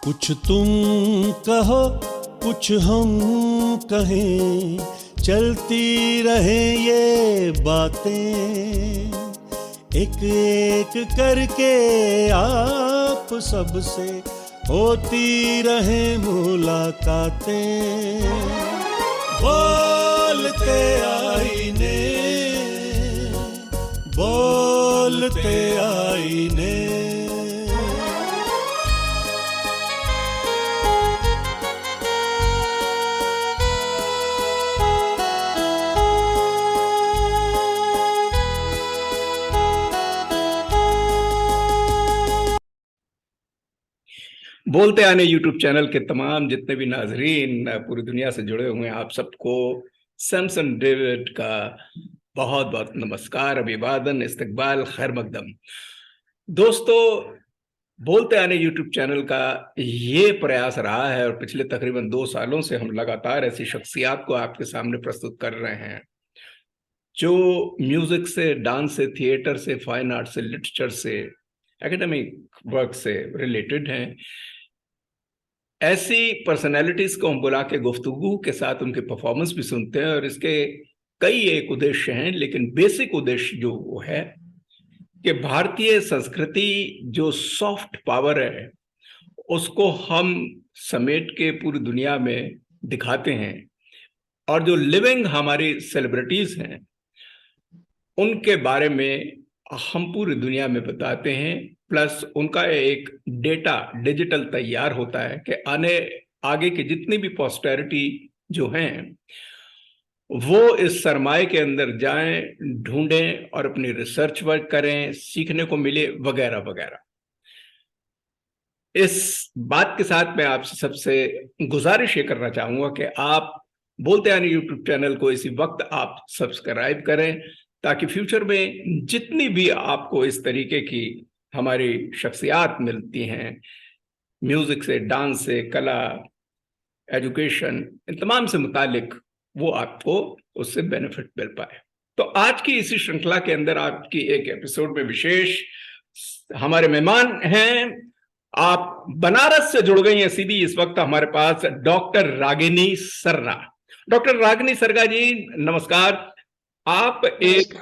कुछ तुम कहो कुछ हम कहें, चलती रहे ये बातें, एक एक करके आप सबसे होती रहे मुलाकातें। बोलते आईने, बोलते आईने। बोलते आने यूट्यूब चैनल के तमाम जितने भी नाजरीन पूरी दुनिया से जुड़े हुए हैं, आप सबको सैमसन डेविड का बहुत बहुत नमस्कार, अभिवादन, इस्तकबाल, खैर मकदम। दोस्तों, बोलते आने यूट्यूब चैनल का ये प्रयास रहा है और पिछले तकरीबन 2 सालों से हम लगातार ऐसी शख्सियात को आपके सामने प्रस्तुत कर रहे हैं जो म्यूजिक से, डांस से, थिएटर से, फाइन आर्ट से, लिटरेचर से, एकेडमिक वर्क से रिलेटेड हैं। ऐसी पर्सनैलिटीज को हम बुला के गुफ्तगू के साथ उनके परफॉर्मेंस भी सुनते हैं और इसके कई एक उद्देश्य हैं, लेकिन बेसिक उद्देश्य जो वो है कि भारतीय संस्कृति जो सॉफ्ट पावर है उसको हम समेट के पूरी दुनिया में दिखाते हैं और जो लिविंग हमारी सेलिब्रिटीज हैं उनके बारे में हम पूरी दुनिया में बताते हैं। प्लस उनका एक डेटा डिजिटल तैयार होता है कि आगे की जितनी भी पोस्टेरिटी जो हैं वो इस सरमाए के अंदर जाएं, ढूंढें और अपनी रिसर्च वर्क करें, सीखने को मिले वगैरह वगैरह। इस बात के साथ मैं आपसे सबसे गुजारिश ये करना चाहूंगा कि आप बोलते आने यूट्यूब चैनल को इसी वक्त आप सब्सक्राइब करें ताकि फ्यूचर में जितनी भी आपको इस तरीके की हमारी शख्सियात मिलती हैं, म्यूजिक से, डांस से, कला, एजुकेशन, इन तमाम से मुतालिक, वो आपको उससे बेनिफिट मिल पाए। तो आज की इसी श्रृंखला के अंदर आपकी एक एपिसोड में विशेष हमारे मेहमान हैं। आप बनारस से जुड़ गई हैं सीधी इस वक्त हमारे पास डॉक्टर रागिनी सर्रा। डॉक्टर रागिनी सर्रा जी नमस्कार। आप एक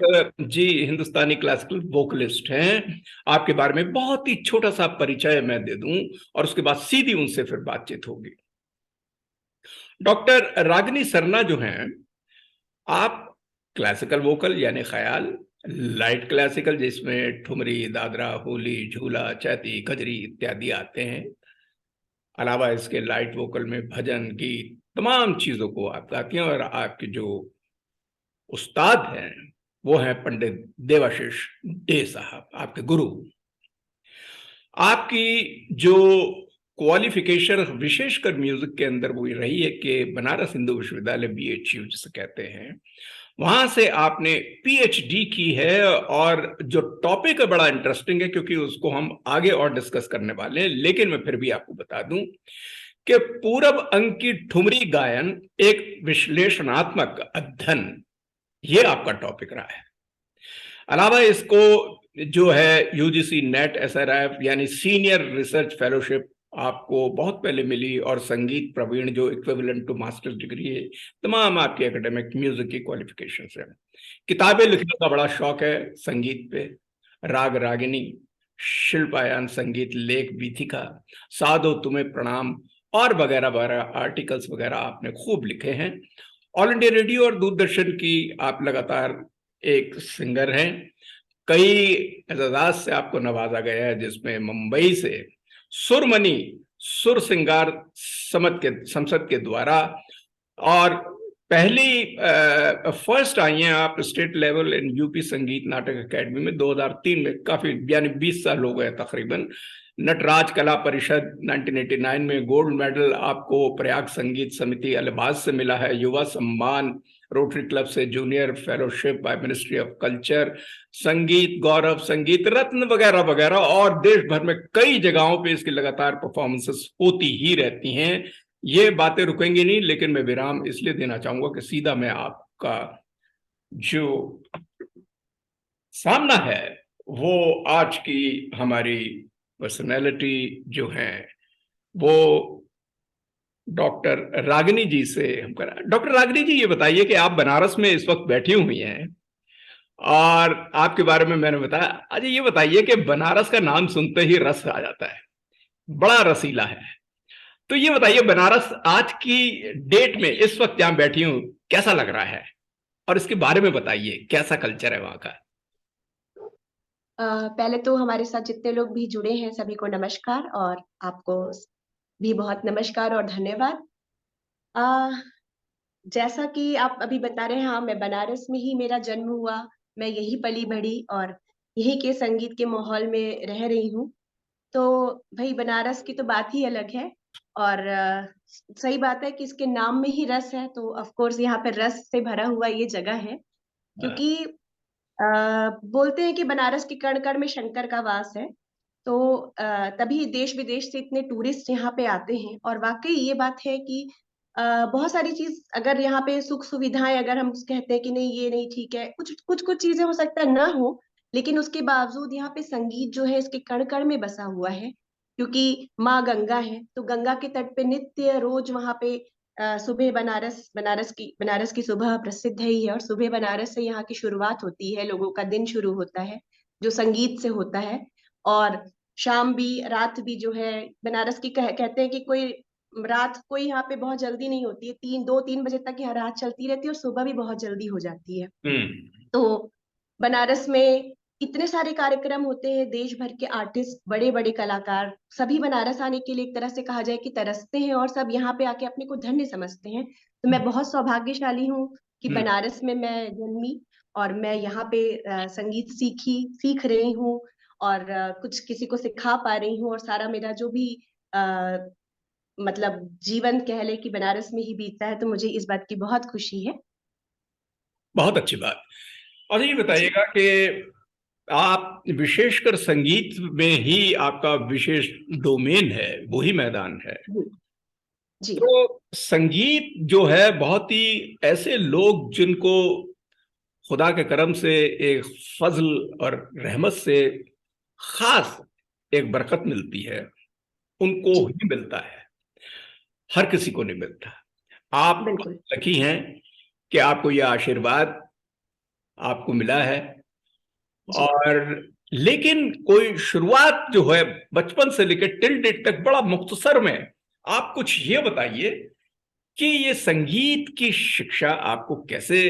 हिंदुस्तानी क्लासिकल वोकलिस्ट हैं। आपके बारे में बहुत ही छोटा सा परिचय मैं दे दूं और उसके बाद सीधी उनसे फिर बातचीत होगी। डॉक्टर रागिनी सर्रा जो हैं, आप क्लासिकल वोकल यानी ख्याल, लाइट क्लासिकल जिसमें ठुमरी, दादरा, होली, झूला, चैती, कजरी इत्यादि आते हैं, अलावा इसके लाइट वोकल में भजन, गीत, तमाम चीजों को आप गाती हैं और आपके जो उस्ताद हैं वो हैं पंडित देवाशीष डे साहब, आपके गुरु। आपकी जो क्वालिफिकेशन विशेषकर म्यूजिक के अंदर वो रही है कि बनारस हिंदू विश्वविद्यालय BHU जिसे कहते हैं, वहां से आपने PhD की है और जो टॉपिक है बड़ा इंटरेस्टिंग है क्योंकि उसको हम आगे और डिस्कस करने वाले हैं। लेकिन मैं फिर भी आपको बता दूं कि पूरब अंग की ठुमरी गायन एक विश्लेषणात्मक अध्ययन, ये आपका टॉपिक रहा है। अलावा इसको जो है UGC नेट SRF यानी सीनियर रिसर्च फेलोशिप आपको बहुत पहले मिली और संगीत प्रवीण जो इक्विवेलेंट टू मास्टर्स डिग्री है, तमाम आपकी एकेडमिक म्यूजिक की क्वालिफिकेशन है। किताबें लिखने का बड़ा शौक है संगीत पे, राग रागिनी, शिल्पायन संगीत लेख वीथिका, साधो तुम्हें प्रणाम और वगैरह वगैरह आर्टिकल्स वगैरह आपने खूब लिखे हैं। ऑल इंडिया रेडियो और दूरदर्शन की आप लगातार एक सिंगर हैं। कई एजाज़ात से आपको नवाजा गया है जिसमें मुंबई से सुरमनी सुर सिंगार संसद के द्वारा और पहली फर्स्ट आई हैं आप स्टेट लेवल इन UP संगीत नाटक अकेडमी में 2003 में, काफी यानी 20 साल हो गए तकरीबन। नटराज कला परिषद 1989 में गोल्ड मेडल आपको प्रयाग संगीत समिति अलिबाग से मिला है। युवा सम्मान रोटरी क्लब से junior fellowship by ministry of culture, संगीत गौरव, संगीत रत्न वगैरह वगैरह, और देश भर में कई जगहों पे इसकी लगातार परफॉर्मेंसेस होती ही रहती हैं। ये बातें रुकेंगी नहीं, लेकिन मैं विराम इसलिए देना चाहूंगा कि सीधा मैं आपका जो सामना है वो आज की हमारी पर्सनैलिटी जो है वो डॉक्टर रागिनी जी से हम करा। डॉक्टर रागिनी जी, ये बताइए कि आप बनारस में इस वक्त बैठी हुई हैं और आपके बारे में मैंने बताया। अच्छा, ये बताइए कि बनारस का नाम सुनते ही रस आ जाता है, बड़ा रसीला है। तो ये बताइए, बनारस आज की डेट में इस वक्त जहां बैठी हूं कैसा लग रहा है, और इसके बारे में बताइए, कैसा कल्चर है वहां का। पहले तो हमारे साथ जितने लोग भी जुड़े हैं सभी को नमस्कार, और आपको भी बहुत नमस्कार और धन्यवाद। अ, जैसा कि आप अभी बता रहे हैं, हाँ, मैं बनारस में ही मेरा जन्म हुआ। मैं यही पली बढ़ी और यही के संगीत के माहौल में रह रही हूँ। तो भाई, बनारस की तो बात ही अलग है। और सही बात है कि इसके नाम में ही रस है, तो ऑफ कोर्स यहाँ पे रस से भरा हुआ ये जगह है। क्योंकि बोलते हैं कि बनारस के कण कण में शंकर का वास है। तो तभी देश विदेश से इतने टूरिस्ट यहाँ पे आते हैं। और वाकई ये बात है कि बहुत सारी चीज, अगर यहाँ पे सुख सुविधाएं, अगर हम कहते हैं कि नहीं ये नहीं ठीक है, कुछ कुछ कुछ चीजें हो सकता है ना हो, लेकिन उसके बावजूद यहाँ पे संगीत जो है इसके कण कण में बसा हुआ है। क्योंकि माँ गंगा है, तो गंगा के तट पे नित्य रोज वहाँ पे सुबह बनारस की सुबह प्रसिद्ध है ही है। और सुबह बनारस से यहाँ की शुरुआत होती है, लोगों का दिन शुरू होता है जो संगीत से होता है। और शाम भी, रात भी जो है बनारस की कहते हैं कि कोई रात कोई यहाँ पे बहुत जल्दी नहीं होती है। 2-3 बजे तक यहाँ रात चलती रहती है और सुबह भी बहुत जल्दी हो जाती है। हम्म। तो बनारस में इतने सारे कार्यक्रम होते हैं, देश भर के आर्टिस्ट, बड़े बड़े कलाकार सभी बनारस आने के लिए एक तरह से कहा जाए कि तरसते हैं, और सब यहाँ पे आके अपने को धन्य समझते हैं। तो मैं बहुत सौभाग्यशाली हूँ कि हम्म। बनारस में मैं जन्मी, और मैं यहाँ पे संगीत सीख रही हूँ, और कुछ किसी को सिखा पा रही हूँ। और सारा मेरा जो भी आ, मतलब जीवन कह ले कि बनारस में ही बीतता है, तो मुझे इस बात की बहुत खुशी है। बहुत अच्छी बात। और ये जी। बताइएगा कि आप विशेषकर संगीत में ही आपका विशेष डोमेन है, वही मैदान है। जी। जी। तो संगीत जो है, बहुत ही ऐसे लोग जिनको खुदा के करम से एक फजल और रहमत से खास एक बरकत मिलती है, उनको जी। ही मिलता है, हर किसी को नहीं मिलता। आप बिल्कुल। लकी हैं कि आपको यह आशीर्वाद आपको मिला है। जी। और लेकिन कोई शुरुआत जो है बचपन से लेकर टिल डेट तक, बड़ा मुख्तसर में आप कुछ ये बताइए कि ये संगीत की शिक्षा आपको कैसे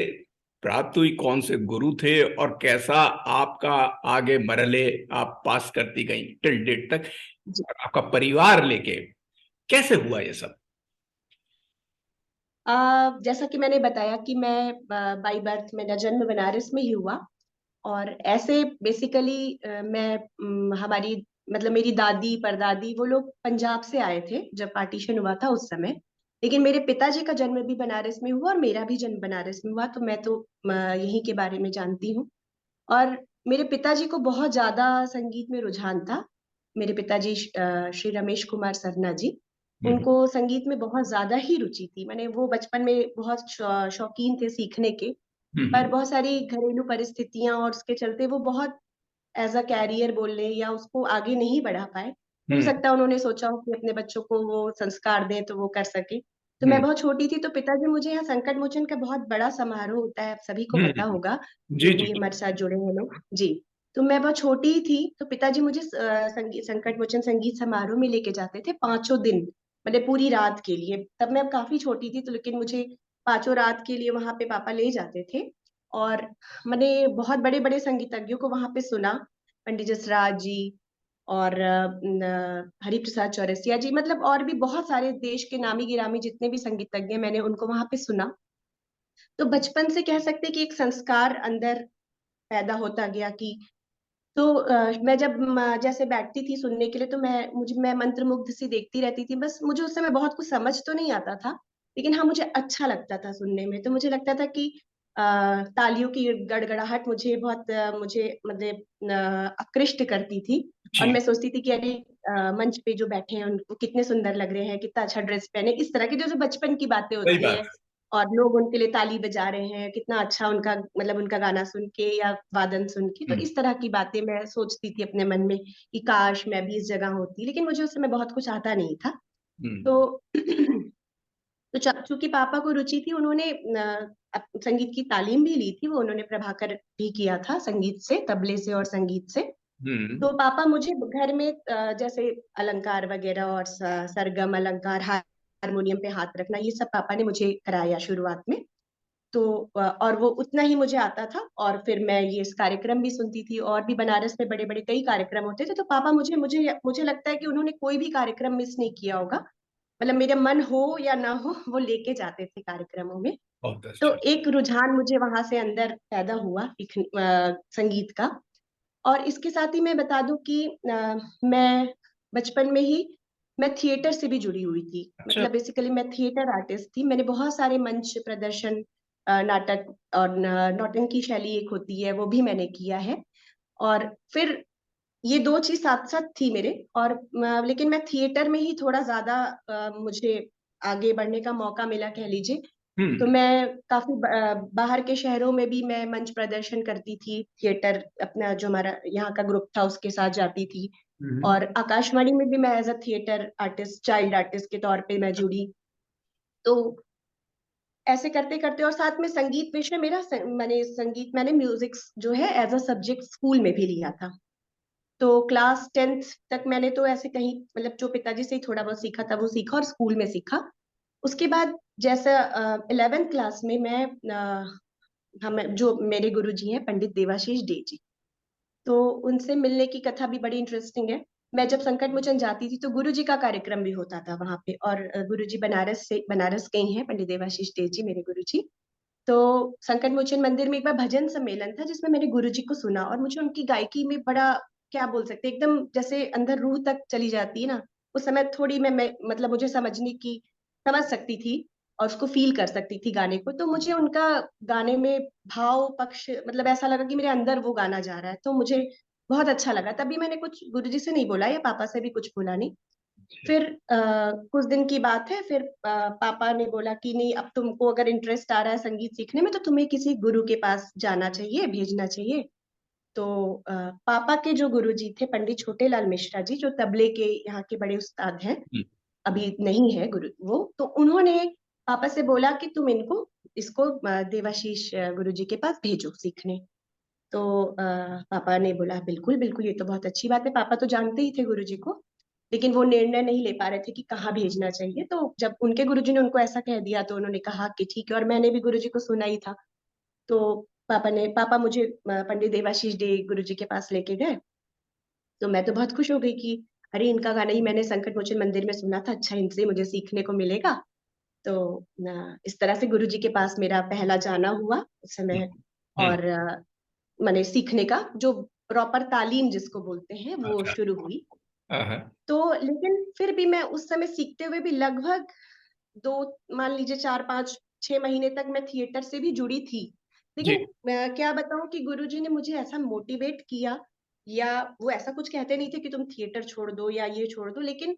प्राप्त हुई, कौन से गुरु थे, और कैसा आपका आगे मरहले आप पास करती गई टिल डेट तक, जी। और आपका परिवार लेके कैसे हुआ ये सब। जैसा कि मैंने बताया कि मैं बाई बर्थ, मेरा जन्म बनारस में ही हुआ। और ऐसे बेसिकली मैं हमारी मतलब मेरी दादी परदादी वो लोग पंजाब से आए थे जब पार्टीशन हुआ था उस समय। लेकिन मेरे पिताजी का जन्म भी बनारस में हुआ और मेरा भी जन्म बनारस में हुआ, तो मैं तो यहीं के बारे में जानती हूँ। और मेरे पिताजी को बहुत ज्यादा संगीत में रुझान था। मेरे पिताजी श्री रमेश कुमार सरना जी, हम्म। उनको संगीत में बहुत ज्यादा ही रुचि थी। मैंने वो बचपन में बहुत शौकीन थे सीखने के। पर हम्म। बहुत सारी घरेलू परिस्थितियां और उसके चलते वो बहुत एज अ कैरियर बोल ले या उसको आगे नहीं बढ़ा पाए। हो हम्म। सकता है उन्होंने सोचा हो कि अपने बच्चों को वो संस्कार दें तो वो कर सके। तो मैं हम्म। बहुत छोटी थी, तो पिताजी मुझे यहाँ संकट मोचन का बहुत बड़ा समारोह होता है, आप सभी को पता हम्म। होगा जी जो जी। भी हमारे साथ जुड़े हैं लोग। जी। तो मैं बहुत छोटी ही थी, तो पिताजी मुझे संगीत संकट मोचन संगीत समारोह में लेके जाते थे 5 दिन, मतलब पूरी रात के लिए। तब मैं काफी छोटी थी, तो लेकिन मुझे 5 रात के लिए वहां पे पापा ले जाते थे। और मैंने बहुत बड़े बड़े संगीतज्ञों को वहां पे सुना, पंडित जसराज जी और हरिप्रसाद चौरसिया जी, मतलब और भी बहुत सारे देश के नामी गिरामी जितने भी संगीतज्ञ हैं, मैंने उनको वहां पे सुना। तो बचपन से कह सकते हैं कि एक संस्कार अंदर पैदा होता गया कि तो मैं जब जैसे बैठती थी सुनने के लिए, तो मैं मंत्रमुग्ध सी देखती रहती थी। बस मुझे उस समय बहुत कुछ समझ तो नहीं आता था, लेकिन हाँ मुझे अच्छा लगता था सुनने में। तो मुझे लगता था कि तालियों की गड़गड़ाहट मुझे बहुत मुझे मतलब आकृष्ट करती थी। और जी। मैं सोचती थी कि अरे मंच पे जो बैठे हैं उनको कितने सुंदर लग रहे हैं, कितना अच्छा ड्रेस पहने, इस तरह की जो जो बचपन की बातें सही होती बात है। है। और लोग उनके लिए ताली बजा रहे हैं, कितना अच्छा उनका मतलब उनका गाना सुन के या वादन सुन के। तो हम्म। इस तरह की बातें मैं सोचती थी अपने मन में कि काश मैं भी इस जगह होती, लेकिन मुझे उस समय बहुत कुछ आता नहीं था। तो तो चूंकि पापा को रुचि थी, उन्होंने संगीत की तालीम भी ली थी, वो उन्होंने प्रभाकर भी किया था संगीत से, तबले से और संगीत से। तो पापा मुझे घर में जैसे अलंकार वगैरह और सरगम अलंकार, हारमोनियम पे हाथ रखना, ये सब पापा ने मुझे कराया शुरुआत में। तो और वो उतना ही मुझे आता था, और फिर मैं ये इस कार्यक्रम भी सुनती थी, और भी बनारस में बड़े बड़े कई कार्यक्रम होते थे, तो पापा मुझे मुझे मुझे लगता है कि उन्होंने कोई भी कार्यक्रम मिस नहीं किया होगा। मतलब मेरा मन हो या ना हो, वो लेके जाते थे कार्यक्रमों में। बहुत तो अच्छा। एक रुझान मुझे वहां से अंदर पैदा हुआ संगीत का। और इसके साथ ही मैं बता दूं कि मैं बचपन में ही मैं थिएटर से भी जुड़ी हुई थी। अच्छा। मतलब बेसिकली मैं थिएटर आर्टिस्ट थी। मैंने बहुत सारे मंच प्रदर्शन, नाटक और नौटंकी शैली एक होती है, वो भी मैंने किया है। और फिर ये दो चीज साथ साथ थी मेरे। और लेकिन मैं थिएटर में ही थोड़ा ज्यादा मुझे आगे बढ़ने का मौका मिला, कह लीजिए। तो हम्म। मैं काफी बाहर के शहरों में भी मैं मंच प्रदर्शन करती थी, थिएटर अपना जो हमारा यहाँ का ग्रुप था उसके साथ जाती थी। हम्म। और आकाशवाणी में भी मैं as a theatre artist, child artist के तौर पे मैं जुड़ी। तो ऐसे करते करते, और साथ में संगीत विषय मेरा मैंने म्यूजिक जो है एज अ सब्जेक्ट स्कूल में भी लिया था। तो क्लास 10th तक मैंने तो ऐसे कहीं, मतलब जो पिताजी से ही थोड़ा बहुत सीखा था वो सीखा, और स्कूल में सीखा। उसके बाद जैसे 11th क्लास में मैं हम जो मेरे गुरुजी हैं पंडित देवाशीष डे जी, तो उनसे मिलने की कथा भी बड़ी इंटरेस्टिंग है। मैं जब संकट मोचन जाती थी तो गुरुजी का कार्यक्रम भी होता था वहां पे, और गुरुजी बनारस के ही हैं, पंडित देवाशीष डे जी मेरे गुरुजी। तो संकट मोचन मंदिर में एक बार भजन सम्मेलन था जिसमें मैंने गुरुजी को सुना, और मुझे उनकी गायकी में बड़ा, क्या बोल सकते हैं, एकदम जैसे अंदर रूह तक चली जाती है ना। उस समय थोड़ी मैं मतलब मुझे समझने की, समझ सकती थी और उसको फील कर सकती थी गाने को। तो मुझे उनका गाने में भाव पक्ष, मतलब ऐसा लगा कि मेरे अंदर वो गाना जा रहा है, तो मुझे बहुत अच्छा लगा। तभी मैंने कुछ गुरुजी से नहीं बोला या पापा से भी कुछ बोला नहीं। फिर कुछ दिन की बात है, फिर पापा ने बोला कि नहीं, अब तुमको अगर इंटरेस्ट आ रहा है संगीत सीखने में तो तुम्हें किसी गुरु के पास जाना चाहिए, भेजना चाहिए। तो पापा के जो गुरुजी थे पंडित छोटेलाल मिश्रा जी, जो तबले के यहाँ के बड़े उस्ताद हैं, अभी नहीं है गुरु वो, तो उन्होंने पापा से बोला कि तुम इसको देवाशीष गुरुजी के पास भेजो सीखने। तो पापा ने बोला बिल्कुल बिल्कुल, ये तो बहुत अच्छी बात है। पापा तो जानते ही थे गुरुजी को, लेकिन वो निर्णय नहीं ले पा रहे थे कि कहाँ भेजना चाहिए। तो जब उनके गुरुजी ने उनको ऐसा कह दिया तो उन्होंने कहा कि ठीक है, और मैंने भी गुरुजी को सुना ही था। तो पापा मुझे पंडित देवाशीष डे गुरुजी के पास लेके गए। तो मैं तो बहुत खुश हो गई कि अरे, इनका गाना ही मैंने संकट मोचन मंदिर में सुना था, अच्छा इनसे मुझे सीखने को मिलेगा। तो इस तरह से गुरुजी के पास मेरा पहला जाना हुआ उस समय। और मैंने सीखने का जो प्रॉपर तालीम जिसको बोलते हैं वो अच्छा। शुरू हुई। हाँ। तो लेकिन फिर भी मैं उस समय सीखते हुए भी लगभग दो, मान लीजिए 4 5 6 महीने तक मैं थिएटर से भी जुड़ी थी। जी। लेकिन मैं क्या बताऊं कि गुरुजी ने मुझे ऐसा मोटिवेट किया, या वो ऐसा कुछ कहते नहीं थे कि तुम थिएटर छोड़ दो या ये छोड़ दो, लेकिन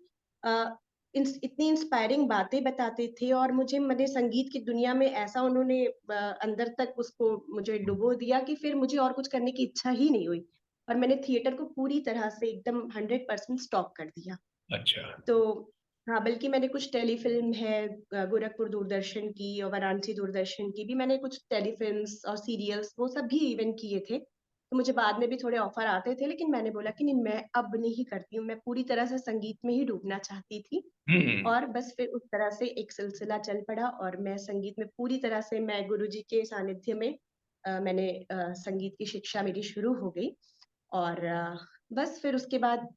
इतनी इंस्पायरिंग बातें बताते थे, और मुझे मेरे संगीत की दुनिया में ऐसा उन्होंने अंदर तक उसको मुझे डुबो दिया कि फिर मुझे और कुछ करने की इच्छा ही नहीं हुई, और मैंने थिएटर को पूरी तरह से एकदम 100% स्टॉप कर दिया। अच्छा। तो हाँ, बल्कि मैंने कुछ टेलीफिल्म है गोरखपुर दूरदर्शन की और वाराणसी दूरदर्शन की भी, मैंने कुछ टेलीफिल्म्स और सीरियल्स वो सब भी इवन किए थे। तो मुझे बाद में भी थोड़े ऑफर आते थे, लेकिन मैंने बोला कि नहीं, मैं अब नहीं करती हूँ, मैं पूरी तरह से संगीत में ही डूबना चाहती थी। और बस फिर उस तरह से एक सिलसिला चल पड़ा, और मैं संगीत में पूरी तरह से, मैं गुरुजी के सानिध्य में मैंने संगीत की शिक्षा मेरी शुरू हो गई। और बस फिर उसके बाद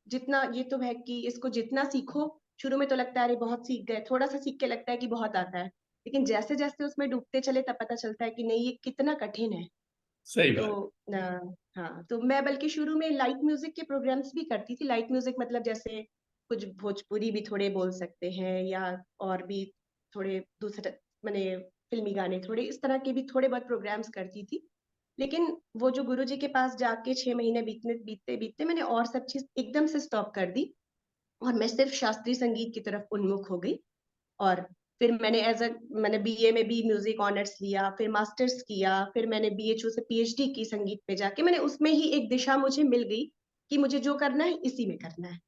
जितना ये तो है कि इसको जितना सीखो, शुरू में तो लगता है अरे बहुत सीख गए, थोड़ा सा सीख के लगता है कि बहुत आता है, लेकिन जैसे जैसे उसमें डूबते चले तब पता चलता है कि नहीं, ये कितना कठिन है। सही तो बात। हाँ, तो मैं बल्कि शुरू में लाइट म्यूजिक के प्रोग्राम्स भी करती थी। लाइट म्यूजिक मतलब जैसे कुछ भोजपुरी भी थोड़े बोल सकते हैं, या और भी थोड़े दूसरे, मैंने फिल्मी गाने थोड़े इस तरह के भी थोड़े बहुत प्रोग्राम्स करती थी। लेकिन वो जो गुरुजी के पास जाके 6 महीने बीतने बीतते बीतते मैंने और सब चीज एकदम से स्टॉप कर दी, और मैं सिर्फ शास्त्रीय संगीत की तरफ उन्मुख हो गई। और फिर मैंने बीए में भी म्यूजिक ऑनर्स लिया, फिर मास्टर्स किया, फिर मैंने बीएचयू से पीएचडी की संगीत पे जाके। मैंने उसमें ही एक दिशा मुझे मिल गई कि मुझे जो करना है इसी में करना है।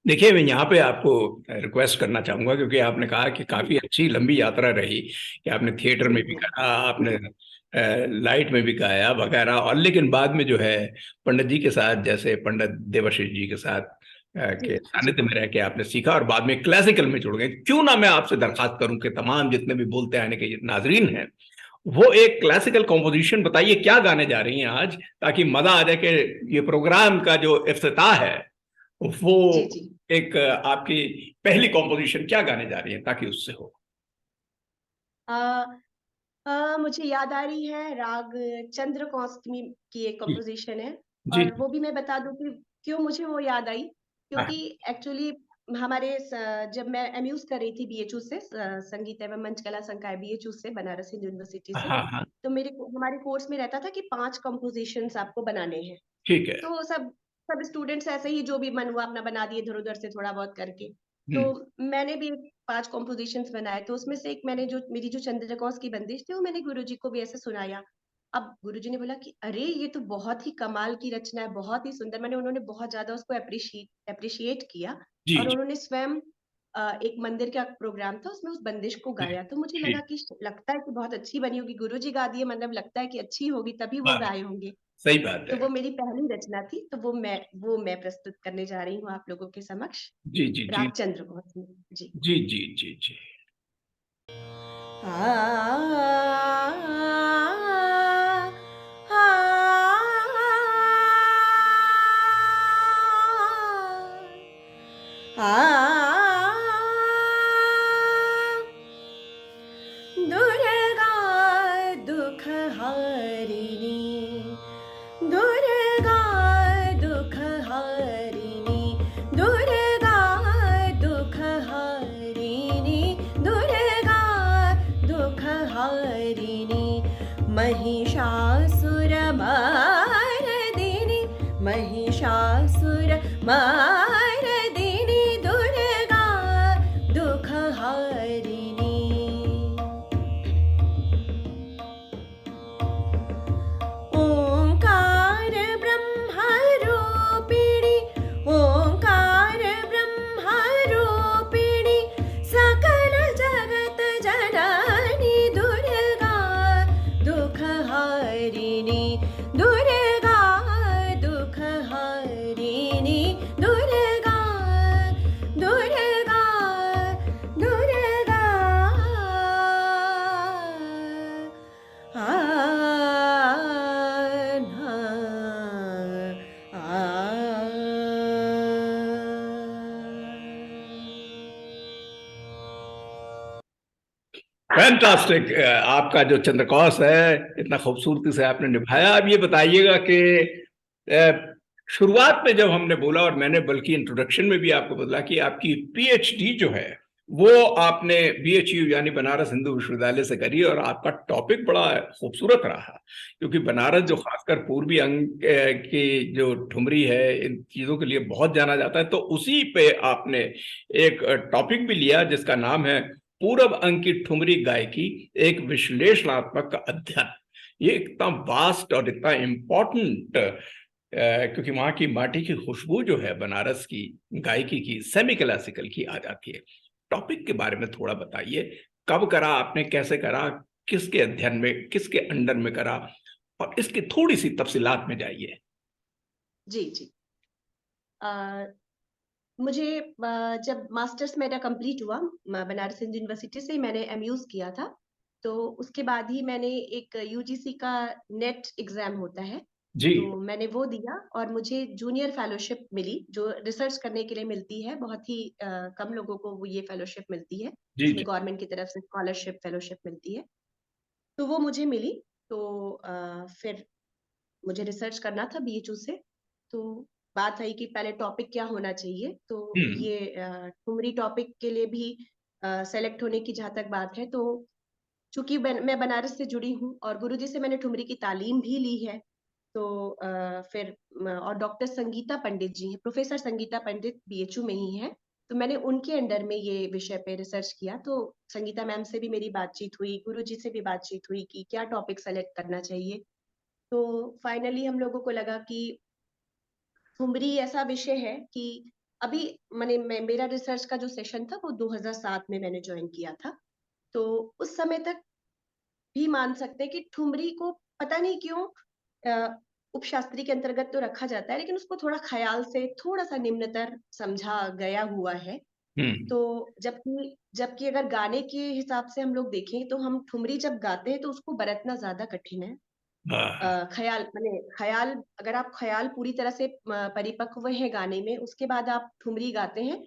देखिए, मैं यहाँ पे आपको रिक्वेस्ट करना चाहूंगा, क्योंकि आपने कहा कि काफी अच्छी लंबी यात्रा रही कि आपने थिएटर जी में भी जी कहा, आपने लाइट में भी गाया वगैरह, और लेकिन बाद में जो है पंडित जी के साथ, जैसे पंडित देवाशीष जी के साथ जी के जी सानिध्य में रह के आपने सीखा, और बाद में क्लासिकल में जुड़ गए। क्यों ना मैं आपसे दरखास्त करूं कि तमाम जितने भी बोलते आने के नाजरीन हैं, वो एक क्लासिकल कॉम्पोजिशन बताइए क्या गाने जा रही हैं आज, ताकि मजा आ जाए कि ये प्रोग्राम का जो इफ्तिताह है वो जी जी। एक आपकी पहली कॉम्पोजिशन क्या गाने जा रही है, ताकि उससे हो। आ, मुझे याद आ रही है राग चंद्र कौस्तुमी की एक जी कंपोजिशन है। जी और वो भी मैं बता दूं कि क्यों मुझे वो याद आई, हाँ क्योंकि एक्चुअली जब मैं एमयूज कर रही थी बीएचयू से, संगीत एवं मंच कला संकाय बीएचयू से, बनारस हिंदू यूनिवर्सिटी से। हाँ हाँ। तो हमारे कोर्स में रहता था कि 5 कंपोजिशंस आपको बनाने हैं। ठीक है। तो सब स्टूडेंट्स ऐसे ही जो भी मन हुआ अपना बना दिए इधर उधर से थोड़ा बहुत करके। तो हम्म। मैंने भी 5 कॉम्पोजिशंस बनाए, तो उसमें से एक मैंने जो मेरी जो चंद्रकोस की बंदिश थी वो मैंने गुरुजी को भी ऐसे सुनाया। अब गुरुजी ने बोला कि अरे ये तो बहुत ही कमाल की रचना है, बहुत ही सुंदर। मैंने उन्होंने बहुत ज्यादा उसको अप्रिशिएट किया। जी और जी उन्होंने स्वयं एक मंदिर का प्रोग्राम था, उसमें उस बंदिश को जी गाया। तो मुझे जी। लगा कि लगता है कि बहुत अच्छी बनी होगी, गुरुजी गा दिए मतलब लगता है कि अच्छी होगी, तभी वो बात गाए होंगे। सही बात तो वो है। मेरी पहली रचना थी, तो वो मैं प्रस्तुत करने जा रही हूँ आप लोगों के समक्ष। जी जी जी राग चंद्र कौस में। जी। जी जी जी जी। दुर्गा दुख हारिणी, दुर्गा दुख हारिणी, दुर्गा दुख हारिणी, दुर्गा दुख हारिणी, महिषासुर मर्दिनी, महिषासुर मर्दिनी, दुर्गा दुख हारिणी। ओंकार ब्रह्म रूपिणी, ओंकार ब्रह्म रूपिणी, सकल जगत जननी, दुर्गा दुख हारिणी, दुर्गा दुख हारिणी, दुर्गा दुर्गा दुर्गा। फैंटास्टिक। आपका जो चंद्रकौस है इतना खूबसूरती से आपने निभाया। अब ये बताइएगा कि अ, शुरुआत में जब हमने बोला, और मैंने बल्कि इंट्रोडक्शन में भी आपको बोला कि आपकी पीएचडी जो है वो आपने बीएचयू यानी बनारस हिंदू विश्वविद्यालय से करी, और आपका टॉपिक बड़ा खूबसूरत रहा, क्योंकि बनारस जो खासकर पूर्वी अंग की जो ठुमरी है इन चीजों के लिए बहुत जाना जाता है, तो उसी पे आपने एक टॉपिक भी लिया जिसका नाम है पूरब अंग की ठुमरी गायकी, एक विश्लेषणात्मक अध्ययन। ये इतना वास्ट और इतना इम्पोर्टेंट, क्योंकि वहां की माटी की खुशबू जो है बनारस की गायकी की, सेमी क्लासिकल की आ जाती है। टॉपिक के बारे में थोड़ा बताइए, कब करा आपने, कैसे करा, किसके अध्ययन में, किसके अंडर में करा, और इसकी थोड़ी सी तफसीलात में जाइए। जी जी। अ, मुझे जब मास्टर्स मेरा कंप्लीट हुआ, बनारस हिंदू यूनिवर्सिटी से मैंने एमयूज किया था। तो उसके बाद ही मैंने एक यूजीसी का नेट एग्जाम होता है, जी तो मैंने वो दिया और मुझे जूनियर फेलोशिप मिली, जो रिसर्च करने के लिए मिलती है। बहुत ही कम लोगों को वो ये फेलोशिप मिलती है, जी जिसमें जी गवर्नमेंट की तरफ से स्कॉलरशिप फेलोशिप मिलती है। तो वो मुझे मिली। तो फिर मुझे रिसर्च करना था बीएचयू से। तो बात आई कि पहले टॉपिक क्या होना चाहिए। तो हम्म। ये ठुमरी टॉपिक के लिए भी सेलेक्ट होने की जहाँ तक बात है, तो चूंकि मैं बनारस से जुड़ी हूँ और गुरुजी से मैंने ठुमरी की तालीम भी ली है। तो फिर और डॉक्टर संगीता पंडित जी हैं, प्रोफेसर संगीता पंडित बीएचयू में ही है। तो मैंने उनके अंडर में ये विषय पे रिसर्च किया। तो संगीता मैम से भी मेरी बातचीत हुई, गुरुजी से भी बातचीत हुई कि क्या टॉपिक सेलेक्ट करना चाहिए। तो फाइनली हम लोगों को लगा कि ठुमरी ऐसा विषय है कि अभी मेरा रिसर्च का जो सेशन था वो 2007 में मैंने ज्वाइन किया था, तो उस समय तक भी मान सकते हैं कि ठुमरी को पता नहीं क्यों उपशास्त्री के अंतर्गत तो रखा जाता है, लेकिन उसको थोड़ा ख्याल से थोड़ा सा निम्नतर समझा गया हुआ है। तो जबकि जबकि अगर गाने के हिसाब से हम लोग देखें तो हम ठुमरी जब गाते हैं तो उसको बरतना ज्यादा कठिन है। ख्याल अगर आप ख्याल पूरी तरह से परिपक्व है गाने में, उसके बाद आप ठुमरी गाते हैं,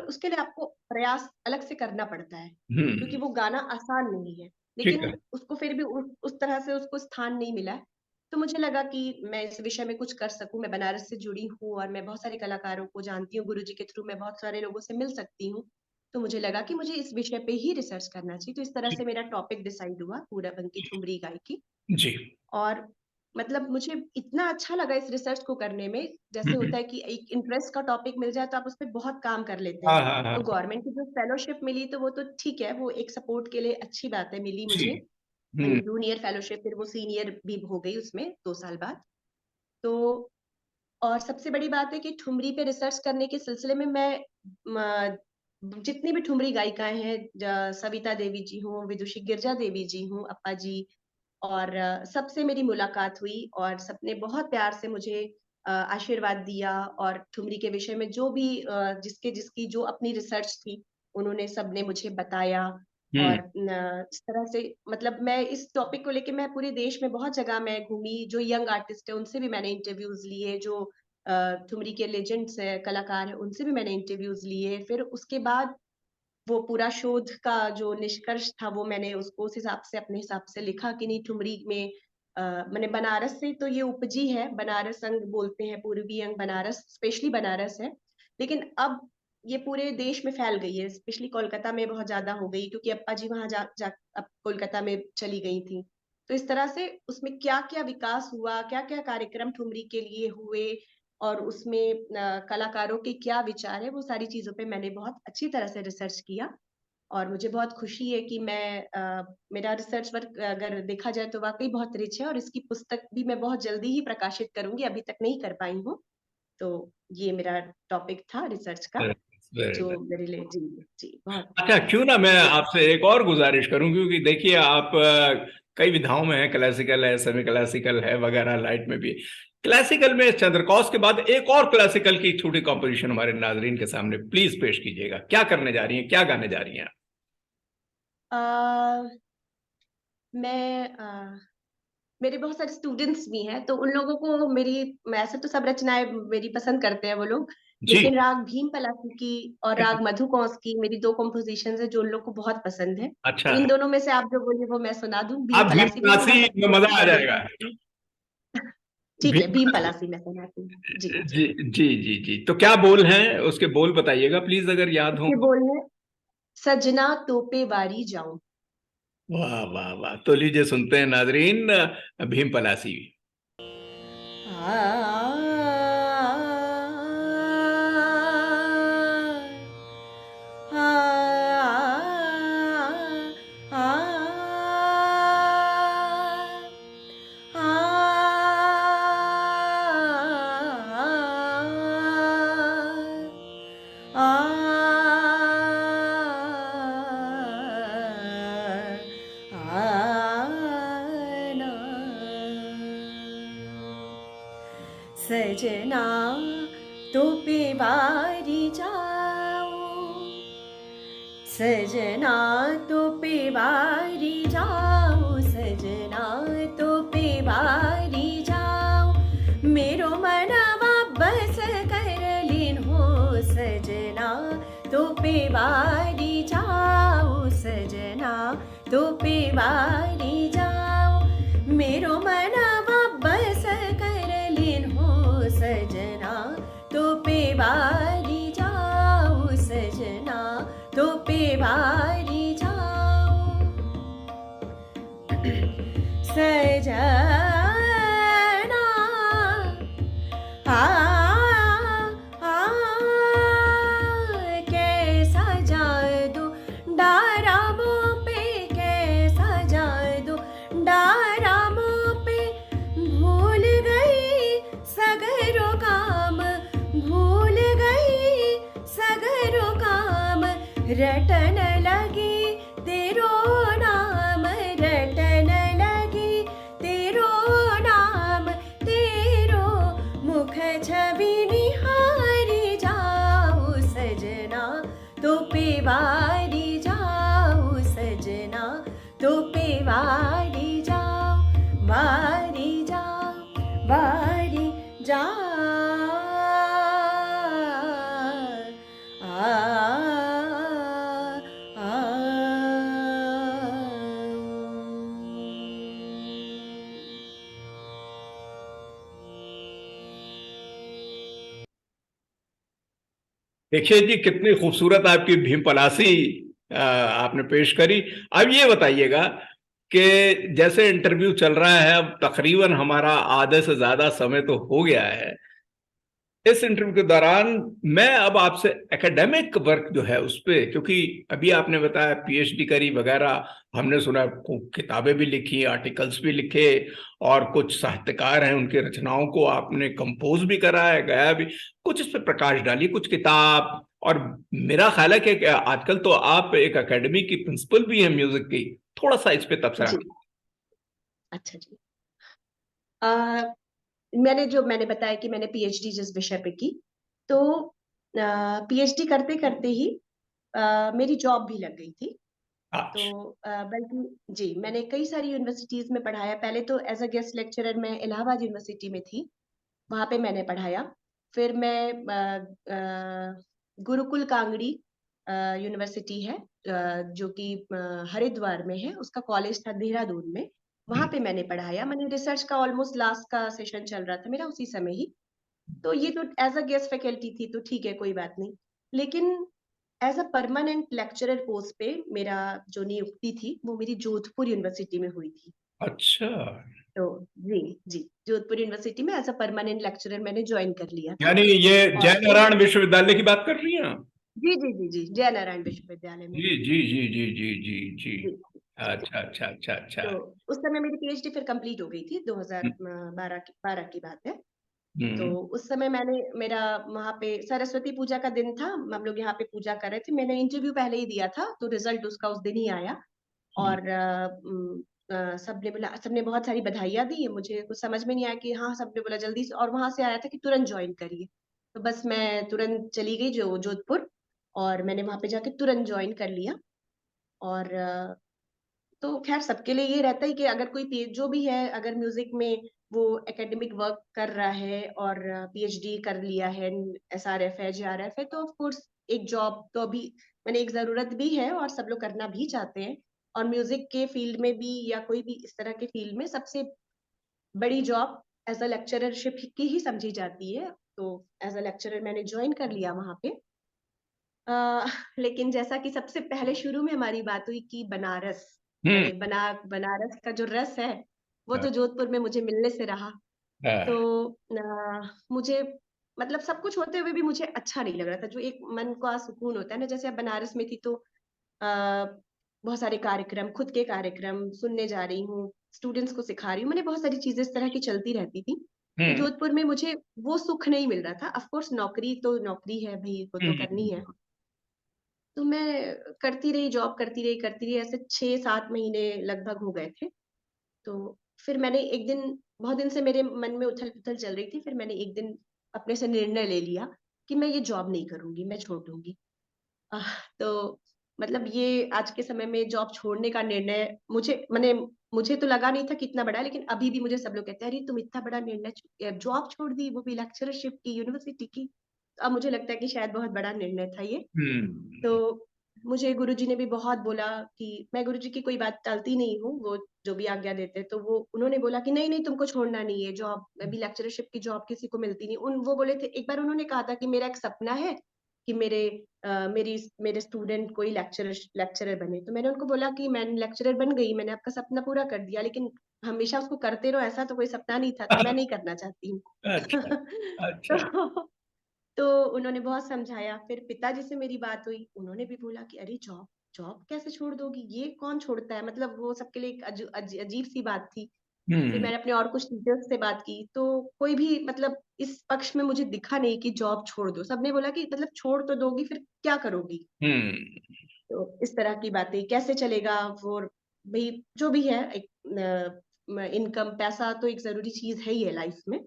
उसके लिए आपको प्रयास अलग से करना पड़ता है, क्योंकि वो गाना आसान नहीं है। लेकिन उसको फिर भी उस तरह से उसको स्थान नहीं मिला है। तो मुझे लगा कि मैं इस विषय में कुछ कर सकूं। मैं बनारस से जुड़ी हूँ और मैं बहुत सारे कलाकारों को जानती हूँ, गुरुजी के थ्रू मैं बहुत सारे लोगों से मिल सकती हूँ। तो मुझे लगा कि मुझे इस विषय पे ही रिसर्च करना चाहिए। तो इस तरह से मेरा टॉपिक डिसाइड हुआ, पूरबंग की ठुमरी गायकी जी। और मतलब मुझे इतना अच्छा लगा इस रिसर्च को करने में, जैसे होता है कि एक इंटरेस्ट का टॉपिक मिल जाए तो आप उस पर बहुत काम कर लेते हैं। तो गवर्नमेंट की जो फेलोशिप मिली तो वो तो ठीक है, वो एक सपोर्ट के लिए अच्छी बात है, मिली मुझे जूनियर फेलोशिप, फिर वो सीनियर भी हो गई उसमें 2 साल बाद। तो और सबसे बड़ी बात है कि ठुमरी पे रिसर्च करने के सिलसिले में मैं जितनी भी ठुमरी गायिकाएं हैं, सविता देवी जी हूँ, विदुषी गिरजा देवी जी हूँ, अप्पा जी, और सबसे मेरी मुलाकात हुई और सबने बहुत प्यार से मुझे आशीर्वाद दिया। और ठुमरी के विषय में जो भी जिसकी जो अपनी रिसर्च थी, उन्होंने सबने मुझे बताया। और इस तरह से मतलब मैं इस टॉपिक को लेके मैं पूरे देश में बहुत जगह मैं घूमी, जो यंग आर्टिस्ट है उनसे भी मैंने इंटरव्यूज लिए, जो ठुमरी के लेजेंड्स है, कलाकार है, उनसे भी मैंने इंटरव्यूज लिए। फिर उसके बाद वो पूरा शोध का जो निष्कर्ष था वो मैंने उसको उस हिसाब से अपने हिसाब से लिखा कि नहीं, ठुमरी में मैंने बनारस से तो ये उपजी है, बनारस अंग बोलते हैं, पूर्वी अंग बनारस, स्पेशली बनारस है, लेकिन अब ये पूरे देश में फैल गई है, स्पेशली कोलकाता में बहुत ज्यादा हो गई, क्योंकि अप्पा जी वहां अब कोलकाता में चली गई थी। तो इस तरह से उसमें क्या क्या विकास हुआ, क्या क्या कार्यक्रम ठुमरी के लिए हुए, और उसमें कलाकारों के क्या विचार है, वो सारी चीजों पे मैंने बहुत अच्छी तरह से रिसर्च किया। और मुझे बहुत खुशी है कि मेरा रिसर्च वर्क अगर देखा जाए तो वाकई बहुत रिच है, और इसकी पुस्तक भी मैं बहुत जल्दी ही प्रकाशित करूंगी, अभी तक नहीं कर पाई हूँ। तो ये मेरा टॉपिक था रिसर्च का, जो मेरे लिए जी जी बहुत अच्छा। क्यों ना मैं आपसे एक और गुजारिश करूं, क्योंकि देखिए आप कई विधाओं में है, क्लासिकल है, सेमी क्लासिकल है वगैरह, लाइट में भी। क्लासिकल में चंद्रकौस के बाद एक और क्लासिकल की छोटी कॉम्पोजिशन हमारे नाजरीन के सामने प्लीज पेश कीजिएगा। क्या करने जा रही हैं, क्या गाने जा रही हैं? मेरे बहुत सारे स्टूडेंट्स भी हैं, तो उन लोगों को ऐसे तो सब रचनाएं मेरी पसंद करते हैं वो लोग, लेकिन राग भीम पलासी की और राग मधुकौंस की मेरी 2 कॉम्पोजिशंस है जो उन लोग को बहुत पसंद है। अच्छा। तो इन दोनों में से आप जो बोलिए वो मैं सुना दूं। आप भीम भीम पलासी भी सुना पलासी सकती में हूँ, मजा आ जाएगा। ठीक है, भीम पलासी। पलासी मैं सुनाती हूँ जी जी जी जी जी। तो क्या बोल हैं उसके, बोल बताइएगा प्लीज अगर याद हो। उसके बोल है, सजना तोपे वारी जाऊं। वाह वाह वाह। तो लीजिए सुनते हैं नाजरीन, भीम पलासी। सजना तोपे वारी जाओ, सजना तोपे वारी जाओ, सजना तोपे वारी जाओ, मेरो मनवा बस कर लीन हो, सजना तोपे वारी जाओ, सजना तोपे वारी जाओ, मेरो मनवा बस कर लीन हो, सजना तोपे वारी जाओ, सजना तोपे वारी जाओ, सजना कैसा जादू डारा मुँह पे, कैसा जादू डारा मुँह पे, भूल गई सगरो काम, भूल गई रटन लगी तेरो नाम, रटन लगी तेरो नाम, तेरो मुख छवि निहारी जाऊं सजना, तो पे वारी जाऊं सजना, तो पे वारी जाऊं, वारी जाऊं, वारी जाऊं। देखिए जी, कितनी खूबसूरत आपकी भीम पलासी आपने पेश करी। अब ये बताइएगा कि जैसे इंटरव्यू चल रहा है, अब तकरीबन हमारा आधे से ज्यादा समय तो हो गया है। इस इंटरव्यू के दौरान मैं अब आपसे एकेडमिक वर्क जो है उस पे, क्योंकि अभी आपने बताया पीएचडी करी वगैरह, हमने सुना किताबें भी लिखी, आर्टिकल्स भी लिखे, और कुछ साहित्यकार हैं उनकी रचनाओं को आपने कंपोज भी करा है, गाया भी, कुछ इस पे प्रकाश डाली, कुछ किताब, और मेरा ख्याल है कि आजकल तो आप एक एकेडमी की प्रिंसिपल भी हैं म्यूजिक की। थोड़ा सा इस पे तबसरा। जी, अच्छा जी। मैंने बताया कि मैंने पीएचडी जिस विषय पे की, तो पीएचडी करते करते ही मेरी जॉब भी लग गई थी। तो अच्छा। बल्कि जी, मैंने कई सारी यूनिवर्सिटीज में पढ़ाया। पहले तो एज अ गेस्ट लेक्चरर मैं इलाहाबाद यूनिवर्सिटी में थी, वहां पे मैंने पढ़ाया। फिर मैं गुरुकुल कांगड़ी यूनिवर्सिटी है, जो कि हरिद्वार में है, उसका कॉलेज था देहरादून में, वहां पे मैंने पढ़ाया। मैंने रिसर्च का ऑलमोस्ट लास्ट का सेशन चल रहा था मेरा उसी समय ही। तो ये तो एज अ गेस्ट फैकल्टी थी, तो ठीक है, कोई बात नहीं। लेकिन as a permanent lecturer post पे मेरा जो नियुक्ति थी वो मेरी जोधपुर यूनिवर्सिटी में हुई थी। अच्छा, तो जी, जी, जोधपुर यूनिवर्सिटी में एज अ परमानेंट लेक्चरर मैंने ज्वाइन कर लिया था। यानी ये और जय नारायण विश्वविद्यालय की बात कर रही हैं आप? जी, जी, जी, जी, जय नारायण विश्वविद्यालय में। जी जी जी जी जी जी जी। जी, जी, जी। अच्छा अच्छा अच्छा अच्छा। तो उस समय मेरी पीएचडी फिर कंप्लीट हो गई थी, हम्म 2012 की बात है। तो हम्म उस समय मेरा वहां पे सरस्वती पूजा का दिन था, हम लोग यहाँ पे पूजा कर रहे थे। मैंने इंटरव्यू पहले ही दिया था, तो रिजल्ट उसका उस दिन ही आया। और सबने बहुत सारी बधाइयाँ दी। मुझे कुछ समझ में नहीं आया कि हाँ, सबने बोला जल्दी से, और वहां से आया था कि तुरंत ज्वाइन करिए। तो बस मैं तुरंत चली गई जोधपुर, और मैंने वहां पे जाके तुरंत ज्वाइन कर लिया। और तो खैर, सबके लिए ये रहता है कि अगर कोई जो भी है, अगर म्यूजिक में वो एकेडमिक वर्क कर रहा है और पीएचडी कर लिया है, एसआरएफ है, जेआरएफ है, तो ऑफ कोर्स एक जॉब तो अभी मैंने एक जरूरत भी है और सब लोग करना भी चाहते हैं। और म्यूजिक के फील्ड में भी या कोई भी इस तरह के फील्ड में सबसे बड़ी जॉब एज अ लेक्चररशिप की ही समझी जाती है। तो एज अ लेक्चरर मैंने ज्वाइन कर लिया वहां पे। लेकिन जैसा कि सबसे पहले शुरू में हमारी बात हुई कि बनारस, हम्म, अरे बनारस का जो रस है वो हाँ, तो जोधपुर में मुझे मिलने से रहा। तो हाँ, मुझे, मतलब सब कुछ होते हुए भी मुझे अच्छा नहीं लग रहा था। जो एक मन का सुकून होता है ना, जैसे अब बनारस में थी तो बहुत सारे कार्यक्रम, खुद के कार्यक्रम सुनने जा रही हूँ, स्टूडेंट्स को सिखा रही हूँ, मैंने बहुत सारी चीजें इस तरह की चलती रहती थी। तो हम्म जोधपुर में मुझे वो सुख नहीं मिल रहा था। ऑफ कोर्स नौकरी तो नौकरी है भाई, वो तो करनी है। हम्म तो मैं करती रही, जॉब करती रही, ऐसे 6-7 महीने लगभग हो गए थे। तो फिर मैंने एक दिन, बहुत दिन से मेरे मन में उथल पुथल चल रही थी, फिर मैंने एक दिन अपने से निर्णय ले लिया कि मैं ये जॉब नहीं करूंगी, मैं छोड़ दूंगी। तो मतलब ये आज के समय में जॉब छोड़ने का निर्णय मुझे तो लगा नहीं था कि इतना बड़ा है, लेकिन अभी भी मुझे सब लोग कहते हैं, अरे तुम इतना बड़ा निर्णय, जॉब छोड़ दी, वो भी लेक्चरशिप की, यूनिवर्सिटी की। तो अब मुझे लगता है कि शायद बहुत बड़ा निर्णय था ये। तो हम्म मुझे गुरुजी ने भी बहुत बोला कि मैं गुरुजी की कोई बात टालती नहीं हूँ, वो जो भी आज्ञा देते, तो वो उन्होंने बोला कि नहीं नहीं, तुमको छोड़ना नहीं है जॉब, अभी लेक्चरशिप की जॉब किसी को मिलती नहीं। वो बोले थे, एक बार उन्होंने कहा था कि मेरा एक सपना है कि मेरे स्टूडेंट कोई लेक्चरर बने। तो मैंने उनको बोला कि मैं लेक्चरर बन गई, मैंने आपका सपना पूरा कर दिया, लेकिन हमेशा उसको करते रहो ऐसा तो कोई सपना नहीं था, तो मैं नहीं करना चाहती हूँ। अच्छा अच्छा। तो तो उन्होंने बहुत समझाया। फिर पिताजी से मेरी बात हुई, उन्होंने भी बोला कि अरे जॉब जॉब कैसे छोड़ दोगी, ये कौन छोड़ता है, मतलब वो सबके लिए एक अजीब सी बात थी। फिर मैंने अपने और कुछ टीचर्स से बात की, तो कोई भी मतलब इस पक्ष में मुझे दिखा नहीं कि जॉब छोड़ दो। सबने बोला कि मतलब छोड़ तो दोगी, फिर क्या करोगी? तो इस तरह की बातें कैसे चलेगा वो, भाई जो भी है एक इनकम, पैसा तो एक जरूरी चीज है ही है लाइफ में।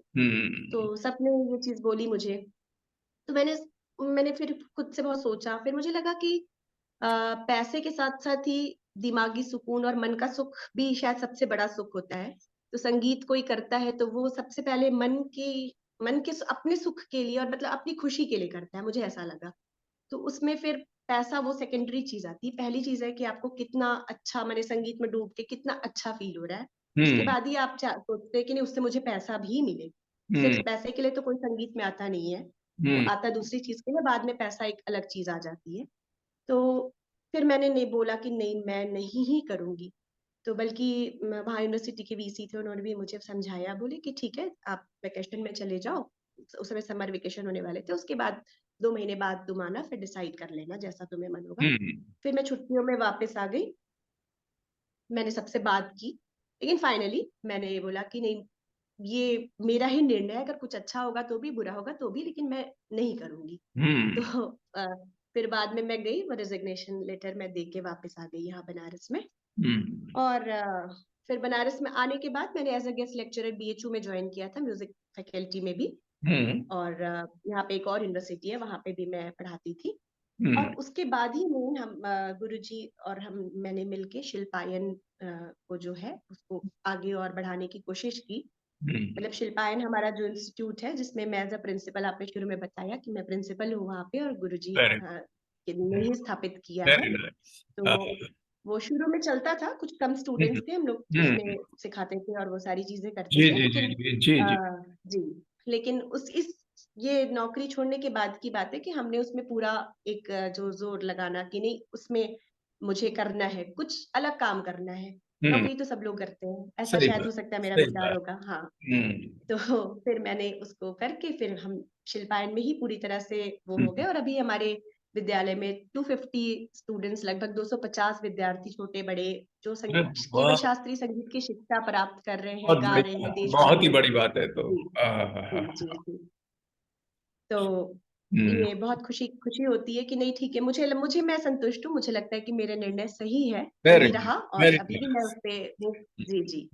तो सबने ये चीज बोली मुझे। तो मैंने फिर खुद से बहुत सोचा। फिर मुझे लगा कि पैसे के साथ साथ ही दिमागी सुकून और मन का सुख भी शायद सबसे बड़ा सुख होता है। तो संगीत कोई करता है तो वो सबसे पहले मन के अपने सुख के लिए और मतलब अपनी खुशी के लिए करता है, मुझे ऐसा लगा। तो उसमें फिर पैसा वो सेकेंडरी चीज आती है। पहली चीज है कि आपको कितना अच्छा, मैंने संगीत में डूब के कितना अच्छा फील हो रहा है, उसके बाद ही आप सोचते हैं कि नहीं उससे मुझे पैसा भी मिले। सिर्फ पैसे के लिए तो कोई संगीत में आता नहीं है, वो आता दूसरी चीज के लिए, बाद में पैसा एक अलग चीज आ जाती है। तो फिर मैंने नहीं बोला कि नहीं मैं नहीं ही करूंगी। तो बल्कि वहाँ यूनिवर्सिटी के वीसी थे, उन्होंने भी मुझे समझाया, बोले कि ठीक है आप वेकेशन में चले जाओ। उस समय समर वेकेशन होने वाले थे, उसके बाद 2 महीने बाद तुम आना, फिर डिसाइड कर लेना जैसा तुम्हें मन होगा। फिर मैं छुट्टियों में वापस आ गई, मैंने सबसे बात की, लेकिन फाइनली मैंने ये बोला कि नहीं, ये मेरा ही निर्णय है, अगर कुछ अच्छा होगा तो भी, बुरा होगा तो भी, लेकिन मैं नहीं करूंगी। तो फिर बाद में मैं गई, वो रेजिग्नेशन लेटर मैं दे के वापस आ गई यहाँ बनारस में। और फिर बनारस में आने के बाद मैंने as a guest lecturer BHU में ज्वाइन किया था, म्यूजिक फैकल्टी में भी। और यहाँ पे एक और यूनिवर्सिटी है, वहां पे भी मैं पढ़ाती थी। और उसके बाद ही में हम गुरुजी और मैंने मिलके शिल्पायन को जो है उसको आगे और बढ़ाने की कोशिश की। मतलब शिल्पायन हमारा जो इंस्टीट्यूट है, जिसमें मैं एज अ प्रिंसिपल, आपने शुरू में बताया कि मैं प्रिंसिपल हूँ वहाँ पे, और गुरुजी ने ही स्थापित किया है। तो वो शुरू में चलता था, कुछ कम स्टूडेंट्स थे, हम लोग उसमें सिखाते थे और वो सारी चीजें करते थे, लेकिन जी, लेकिन ये नौकरी छोड़ने के बाद की बात है कि हमने उसमें पूरा एक जो जोर लगाना कि नहीं, उसमें मुझे करना है, कुछ अलग काम करना है। नौकरी तो सब लोग करते हैं, ऐसा शायद हो सकता है मेरा विचार होगा। हाँ, तो फिर मैंने उसको करके फिर हम शिल्पायन में ही पूरी तरह से वो हो गए। और अभी हमारे विद्यालय में 250 स्टूडेंट्स, लगभग 250 विद्यार्थी, छोटे बड़े, जो केवल शास्त्रीय संगीत की शिक्षा प्राप्त कर रहे हैं, गा रहे हैं देश बहुत ही बड़ी बात है। तो जी जी जी। तो ये बहुत खुशी होती है कि नहीं ठीक है, मुझे मैं संतुष्ट हूँ, मुझे लगता है कि मेरा निर्णय सही है, सही रहा, और अभी भी मैं उस पे हूँ। जी जी।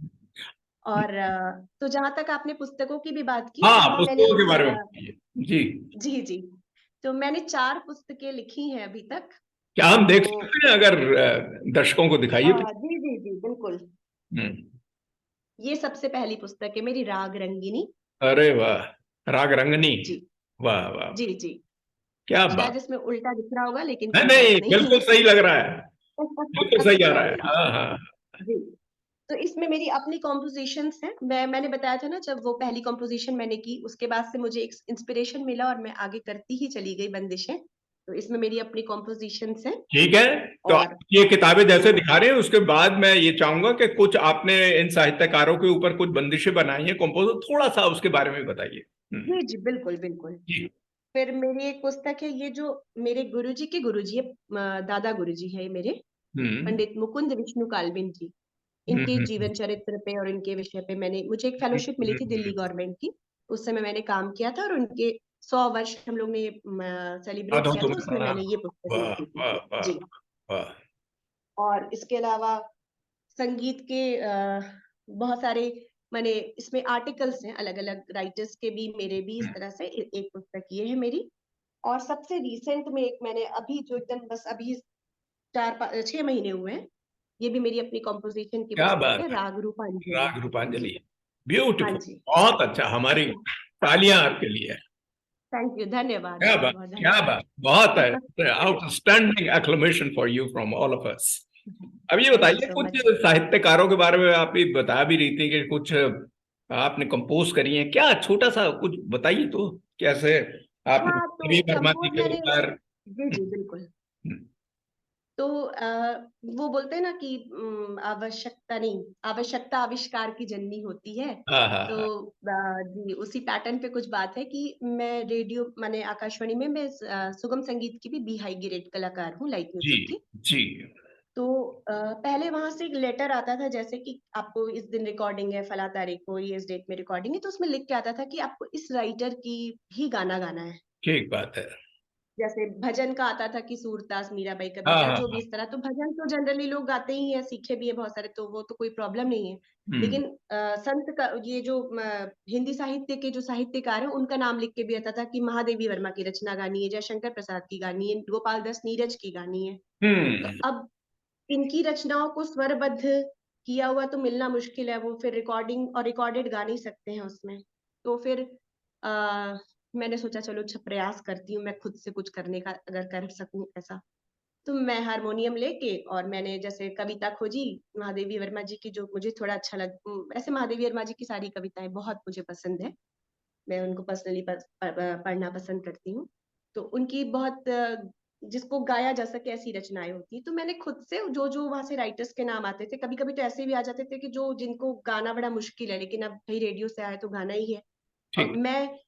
और तो जहां तक आपने पुस्तकों की भी बात की, हाँ, हाँ, पुस्तकों के बारे में जी जी जी, तो मैंने 4 पुस्तकें लिखी हैं अभी तक। क्या हम देख सकते हैं, अगर दर्शकों को दिखाइए तो? जी जी जी बिल्कुल। ये सबसे पहली पुस्तक है मेरी, राग रंगिनी। अरे वाह, राग रंगनी। जी वाह वाह, जी जी। क्या शायद बात। इसमें उल्टा दिख रहा होगा, लेकिन नहीं कोई बात नहीं, नहीं। बिल्कुल सही लग रहा है, बिल्कुल सही आ रहा है। हाँ हाँ जी, तो इसमें मेरी अपनी कॉम्पोजिशंस हैं। मैंने बताया था ना, जब वो पहली कॉम्पोजिशन मैंने की, उसके बाद से मुझे एक इंस्पिरेशन मिला और मैं आगे करती ही चली गई बंदिशें। तो इसमें मेरी अपनी कॉम्पोजिशंस हैं। ठीक है, तो और ये किताबें जैसे दिखा रहे हैं, उसके बाद मैं ये चाहूंगा कि कुछ आपने इन साहित्यकारों के ऊपर कुछ बंदिशें बनाई हैं, कंपोजर, थोड़ा सा उसके बारे में बताइए। जी जी बिल्कुल बिल्कुल। फिर मेरी एक पुस्तक है, ये जो मेरे गुरुजी के गुरुजी है, दादा गुरुजी है ये मेरे, पंडित मुकुंद विष्णु कालबिन जी। इनके जीवन चरित्र पे और इनके विषय पे मुझे एक फेलोशिप मिली थी दिल्ली गवर्नमेंट की। उस समय मैंने काम किया था, और उनके 100 वर्ष हम लोग ने सेलिब्रेट किया था, उसमें मैंने ये पुस्तक लिखी थी। जी। और इसके अलावा संगीत के बहुत सारे मैंने इसमें आर्टिकल्स हैं, अलग अलग राइटर्स के भी, मेरे भी, इस तरह से एक पुस्तक ये है मेरी। और सबसे रिसेंट में एक मैंने अभी जो एकदम बस अभी 6 महीने हुए हैं, ये भी मेरी अपनी कॉम्पोजिशन की क्या पुस्तक बात है, है, राग रूपांजलि। राग रूपांजलि, हाँ ब्यूटीफुल, जी। बहुत अच्छा, हमारी तालियां आपके लिए। थैंक यू, धन्यवाद, क्या बहुत बात, बहुत क्या धन्यवाद। बात, बहुत है, outstanding acclamation for you from all of us. अब ये थैंक यू बताइए, सो कुछ मच। साहित्यकारों के बारे में आप भी बता भी रही थी कि कुछ आपने कंपोज करी है, क्या छोटा सा कुछ बताइए तो, कैसे आपने हाँ, तो रवि वर्मा जी कंपोज के मैंने, ऊपर। जी जी बिल्कुल। तो वो बोलते हैं ना कि आवश्यकता नहीं, आवश्यकता आविष्कार की जननी होती है। हाँ हाँ तो हाँ, जी, उसी पैटर्न पे कुछ बात है कि मैं रेडियो, माने आकाशवाणी में मैं सुगम संगीत की भी बी हाई ग्रेड कलाकार हूँ, लाइट जी म्यूजिक की। जी। तो पहले वहां से एक लेटर आता था, जैसे कि आपको इस दिन रिकॉर्डिंग है, फला तारीख को, ये इस डेट में रिकॉर्डिंग है, तो उसमें लिख के आता था कि आपको इस राइटर की ही गाना गाना है। ठीक बात है। जैसे भजन का आता था कि सूरदास मीराबाई का हाँ भजन, हाँ जो हाँ। भी इस तरह, तो भजन तो जनरली लोग गाते ही हैं, सीखे भी है बहुत सारे, तो वो तो कोई प्रॉब्लम नहीं है। लेकिन संत का ये जो हिंदी साहित्य के जो साहित्यकार हैं, उनका नाम लिख के भी आता था कि महादेवी वर्मा की रचना गानी है, जयशंकर प्रसाद की गानी है, गोपाल दास नीरज की गानी है। तो हम्म। अब इनकी रचनाओं को स्वरबद्ध किया हुआ तो मिलना मुश्किल है, वो फिर रिकॉर्डिंग और रिकॉर्डेड गा नहीं सकते हैं उसमें। तो फिर आ, मैंने सोचा चलो अच्छा प्रयास करती हूँ मैं खुद से कुछ करने का, अगर कर सकूं ऐसा। तो मैं हारमोनियम लेके और मैंने जैसे कविता खोजी महादेवी वर्मा जी की, जो मुझे थोड़ा अच्छा ऐसे महादेवी वर्मा जी की सारी कविताएं बहुत मुझे पसंद है, मैं उनको पर्सनली पढ़ना पसंद करती हूँ। तो उनकी बहुत जिसको गाया जा सके ऐसी रचनाएं होती हैं। तो मैंने खुद से जो जो वहां से राइटर्स के नाम आते थे, कभी कभी तो ऐसे भी आ जाते थे कि जो जिनको गाना बड़ा मुश्किल है, लेकिन अब भाई रेडियो से आए तो गाना ही है। और ठीक। मैं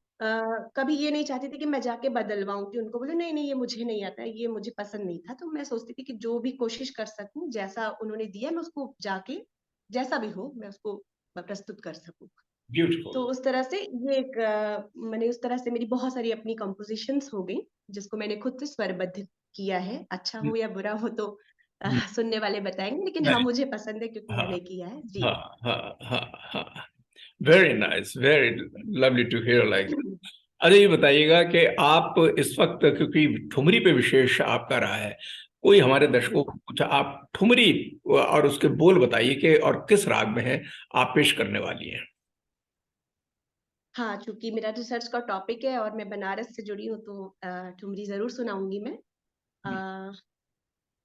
कभी ये नहीं चाहती थी कि मैं जाके बदलवाऊं, कि उनको बोले नहीं नहीं ये मुझे नहीं आता है, ये मुझे पसंद नहीं था। तो मैं सोचती थी कि जो भी कोशिश कर सकूं, जैसा उन्होंने दिया मैं उसको जाके, जैसा भी हो मैं उसको प्रस्तुत कर सकूं। तो ब्यूटीफुल। उस तरह से ये एक मैंने उस तरह से मेरी बहुत सारी अपनी कंपोजिशंस हो गई, जिसको मैंने खुद से स्वरबद्ध किया है। अच्छा हो या बुरा हो तो सुनने वाले बताएंगे, लेकिन हाँ नहीं। मुझे पसंद है क्योंकि हाँ मैंने किया है जी। हाँ हाँ हाँ हाँ। Very nice, very lovely to hear like. अरे ये बताइएगा कि आप इस वक्त, क्योंकि ठुमरी पे विशेष आपका रहा है, कोई हमारे दर्शकों को कुछ आप ठुमरी और उसके बोल बताइए कि और किस राग में है आप पेश करने वाली हैं। हाँ, चूंकि मेरा रिसर्च का टॉपिक है और मैं बनारस से जुड़ी हूँ, तो ठुमरी जरूर सुनाऊंगी मैं। अ,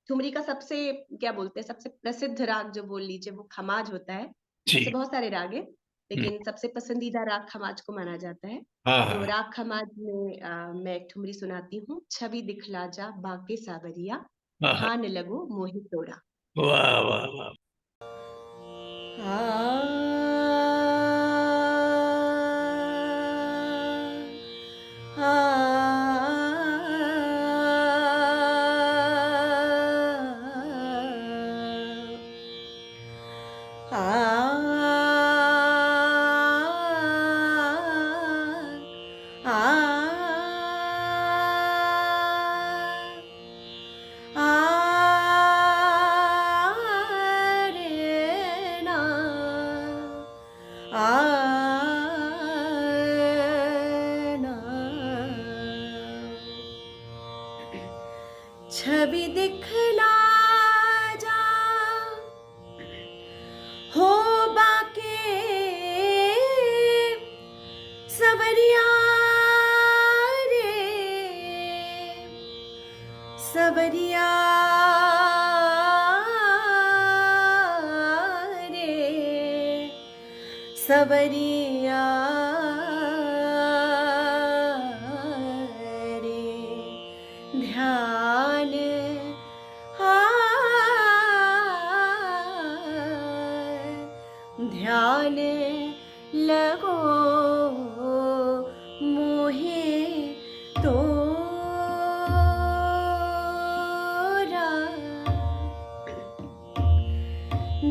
ठुमरी का सबसे क्या बोलते हैं, सबसे प्रसिद्ध राग जो बोल लीजिए वो खमाज होता है। ऐसे जी। बहुत सारे राग हैं, हम्म। लेकिन सबसे पसंदीदा राग खमाज को माना जाता है। हाँ तो हाँ राग खमाज में मैं एक ठुमरी सुनाती हूँ। छवि दिखला जा बाके सावरिया, हाँ हाँ। भान लगो मोहि तोड़ा। वाह वाह वाह। छवि दिखला जा हो बाके सवरिया रे, सवरिया रे, सवरिया रे, ध्यान ध्यान लगो मोहे तोरा,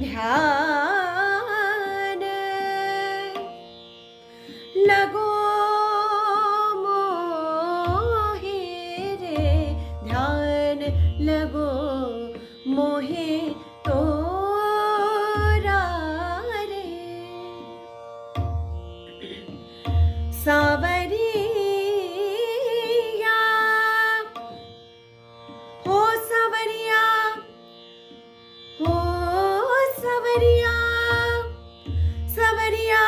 ध्यान लगो मोहे रे, ध्यान लगो मोहे तोरा रे, सावरिया हो सावरिया, हो सावरिया, सावरिया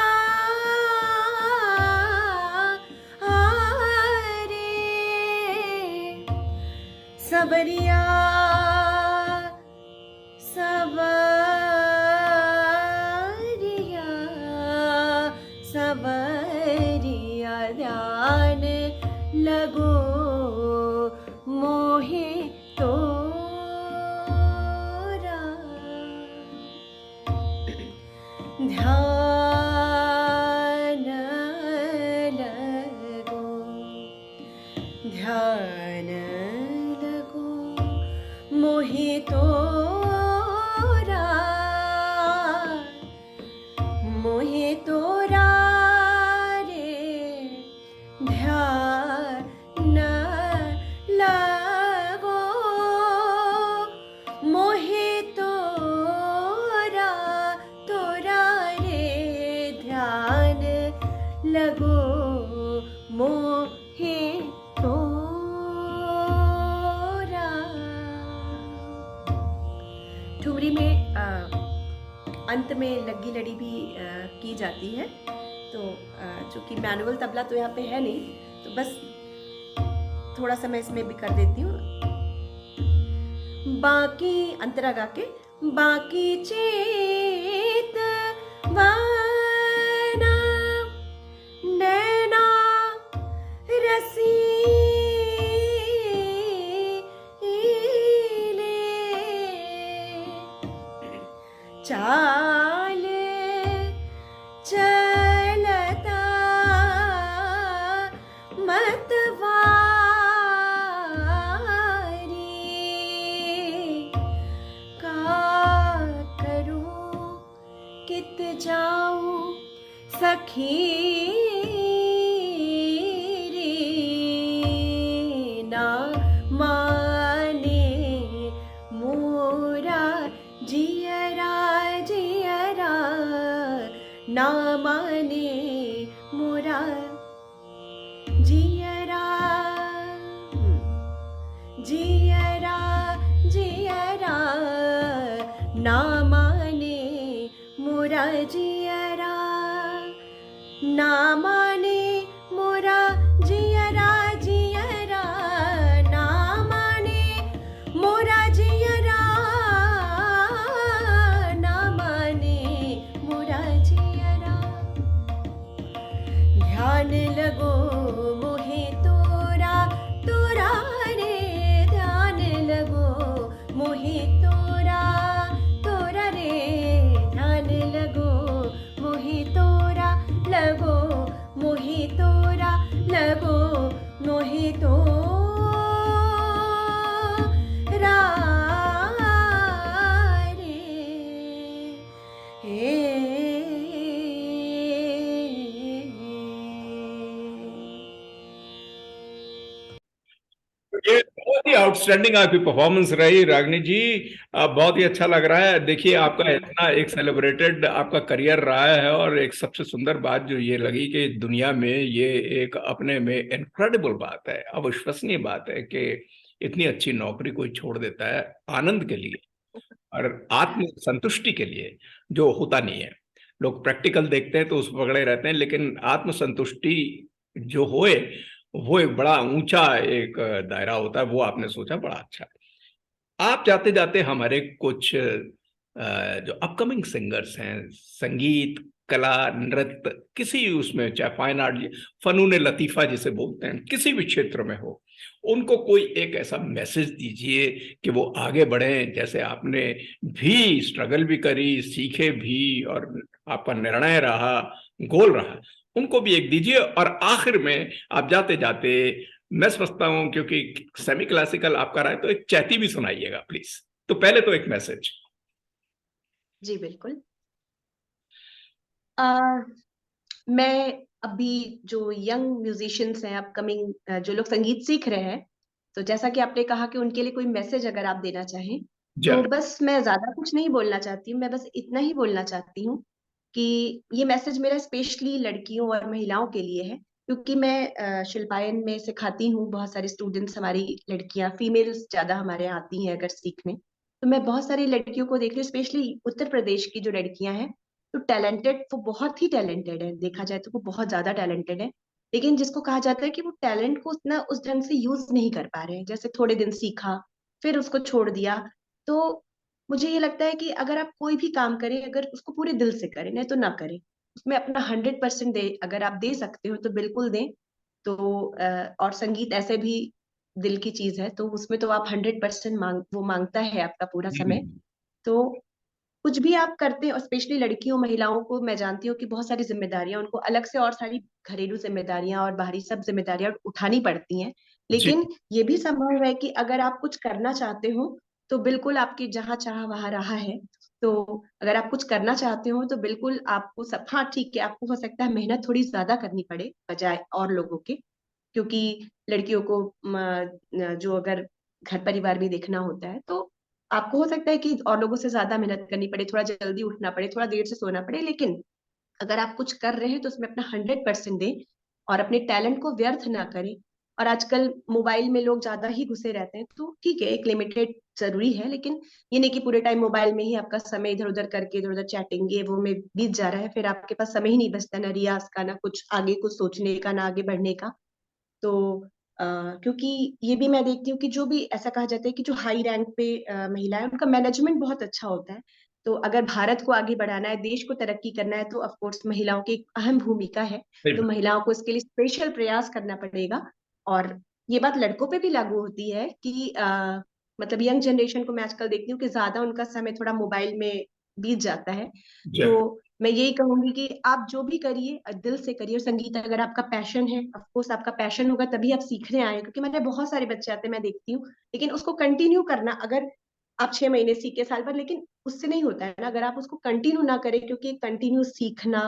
रे, सावरिया, सावरिया, सावरिया, ध्यान लगो मोहे तोरा, ध्यान लगो, ध्यान लगो मोहे तोरा। लगो मोहे तोरा। ठुमरी में अंत में लग्गी लड़ी भी की जाती है। तो चूंकि मैनुअल तबला तो यहाँ पे है नहीं, तो बस थोड़ा सा मैं इसमें भी कर देती हूँ। बाकी अंतरा गा के, बाकी चेत वाना नैना रसीले चाल चलता मतवारी। का करूं कित जाऊं सखी रे, ना माने मोरा जियरा जियरा, ना माने मोरा जियरा। जियरा जियरा, ना माने मोरा जियरा, ना माने मोरा जियरा जियरा, ना माने मोरा जियरा, ना माने मोरा जियरा। ध्यान लगो मोहे तोरा, तोरा रे, ध्यान लगो मोहे तोरा, तोरा रे, ध्यान लगो मोहे तोरा, लगो मोहे तोरा, लगो मोहे तोरा रे। ये बहुत ही आउटस्टैंडिंग आपकी परफॉर्मेंस रही रागिनी जी। बहुत ही अच्छा लग रहा है। देखिए, आपका इतना एक सेलिब्रेटेड आपका करियर रहा है, और एक सबसे सुंदर बात जो ये लगी कि दुनिया में ये एक अपने में इनक्रेडिबल बात है, अविश्वसनीय बात है कि इतनी अच्छी नौकरी कोई छोड़ देता है आनंद के लिए और आत्म संतुष्टि के लिए, जो होता नहीं है। लोग प्रैक्टिकल देखते हैं तो उस पकड़े रहते हैं, लेकिन आत्म संतुष्टि जो होए वो एक बड़ा ऊंचा एक दायरा होता है। वो आपने सोचा, बड़ा अच्छा। आप जाते जाते हमारे कुछ जो अपकमिंग सिंगर्स हैं, संगीत, कला, नृत्य, किसी उसमें, चाहे फाइन आर्ट, फनून लतीफा जिसे बोलते हैं, किसी भी क्षेत्र में हो, उनको कोई एक ऐसा मैसेज दीजिए कि वो आगे बढ़ें। जैसे आपने भी स्ट्रगल भी करी, सीखे भी, और आपका निर्णय रहा, गोल रहा, उनको भी एक दीजिए। और आखिर में आप जाते जाते, मैं समझता हूं क्योंकि सेमी क्लासिकल आपका रहा है, तो एक चैती भी सुनाइएगा प्लीज। तो पहले तो एक मैसेज। जी बिल्कुल। मैं अभी जो यंग म्यूजिशियंस हैं, अपकमिंग जो लोग संगीत सीख रहे हैं, तो जैसा कि आपने कहा कि उनके लिए कोई मैसेज अगर आप देना चाहें, तो बस मैं ज्यादा कुछ नहीं बोलना चाहती हूँ। मैं बस इतना ही बोलना चाहती हूँ कि ये मैसेज मेरा स्पेशली लड़कियों और महिलाओं के लिए है, क्योंकि मैं शिल्पायन में सिखाती हूँ। बहुत सारे स्टूडेंट्स, हमारी लड़कियां, फीमेल्स ज्यादा हमारे यहाँ आती हैं अगर सीखने, तो मैं बहुत सारी लड़कियों को देख रही हूँ, स्पेशली उत्तर प्रदेश की जो लड़कियां हैं, तो टैलेंटेड, वो बहुत ही टैलेंटेड है, देखा जाए तो वो बहुत ज्यादा टैलेंटेड है। लेकिन जिसको कहा जाता है कि वो टैलेंट को उतना उस ढंग से यूज नहीं कर पा रहे हैं। जैसे थोड़े दिन सीखा, फिर उसको छोड़ दिया। तो मुझे ये लगता है कि अगर आप कोई भी काम करें, अगर उसको पूरे दिल से करें, नहीं तो ना करें, उसमें अपना 100% दे। अगर आप दे सकते हो तो बिल्कुल दें। तो और संगीत ऐसे भी दिल की चीज है, तो उसमें तो आप 100% वो मांगता है आपका पूरा समय। तो कुछ भी आप करते हैं, और स्पेशली लड़कियों, महिलाओं को मैं जानती हूँ कि बहुत सारी जिम्मेदारियां, उनको अलग से और सारी घरेलू जिम्मेदारियां और बाहरी सब जिम्मेदारियां उठानी पड़ती हैं। जी लेकिन ये भी संभव है कि अगर आप कुछ करना चाहते हो, तो बिल्कुल आपकी जहाँ चाह वहां राह है। तो अगर आप कुछ करना चाहते हो तो बिल्कुल आपको सब, हाँ ठीक है, आपको हो सकता है मेहनत थोड़ी ज्यादा करनी पड़े बजाय और लोगों के, क्योंकि लड़कियों को जो अगर घर परिवार भी देखना होता है, तो आपको हो सकता है कि और लोगों से ज्यादा मेहनत करनी पड़े, थोड़ा जल्दी उठना पड़े, थोड़ा देर से सोना पड़े। लेकिन अगर आप कुछ कर रहे हैं तो उसमें अपना 100% दें और अपने टैलेंट को व्यर्थ ना करें। और आजकल मोबाइल में लोग ज्यादा ही घुसे रहते हैं, तो ठीक है, एक लिमिटेड जरूरी है, लेकिन ये नहीं कि पूरे टाइम मोबाइल में ही आपका समय इधर उधर करके, इधर उधर चैटिंग ये वो में बीत जा रहा है, फिर आपके पास समय ही नहीं बचता, ना रियाज का, ना कुछ आगे कुछ सोचने का, ना आगे बढ़ने का। तो क्योंकि ये भी मैं देखती हूँ कि जो भी ऐसा कहा जाता है कि जो हाई रैंक पे महिला है उनका मैनेजमेंट बहुत अच्छा होता है। तो अगर भारत को आगे बढ़ाना है, देश को तरक्की करना है, तो ऑफ कोर्स महिलाओं की एक अहम भूमिका है। सही तो बात। महिलाओं को इसके लिए स्पेशल प्रयास करना पड़ेगा। और ये बात लड़कों पे भी लागू होती है कि मतलब यंग जनरेशन को मैं आजकल देखती हूँ कि ज्यादा उनका समय थोड़ा मोबाइल में बीत जाता है। तो जय। मैं यही कहूंगी कि आप जो भी करिए दिल से करिए। और संगीत अगर आपका पैशन है, ऑफ कोर्स आपका पैशन होगा तभी आप सीखने आए, क्योंकि मैंने बहुत सारे बच्चे आते हैं मैं देखती हूँ, लेकिन उसको कंटिन्यू करना, अगर आप 6 महीने सीखे साल भर, लेकिन उससे नहीं होता है ना, अगर आप उसको कंटिन्यू ना करें, क्योंकि कंटिन्यू सीखना,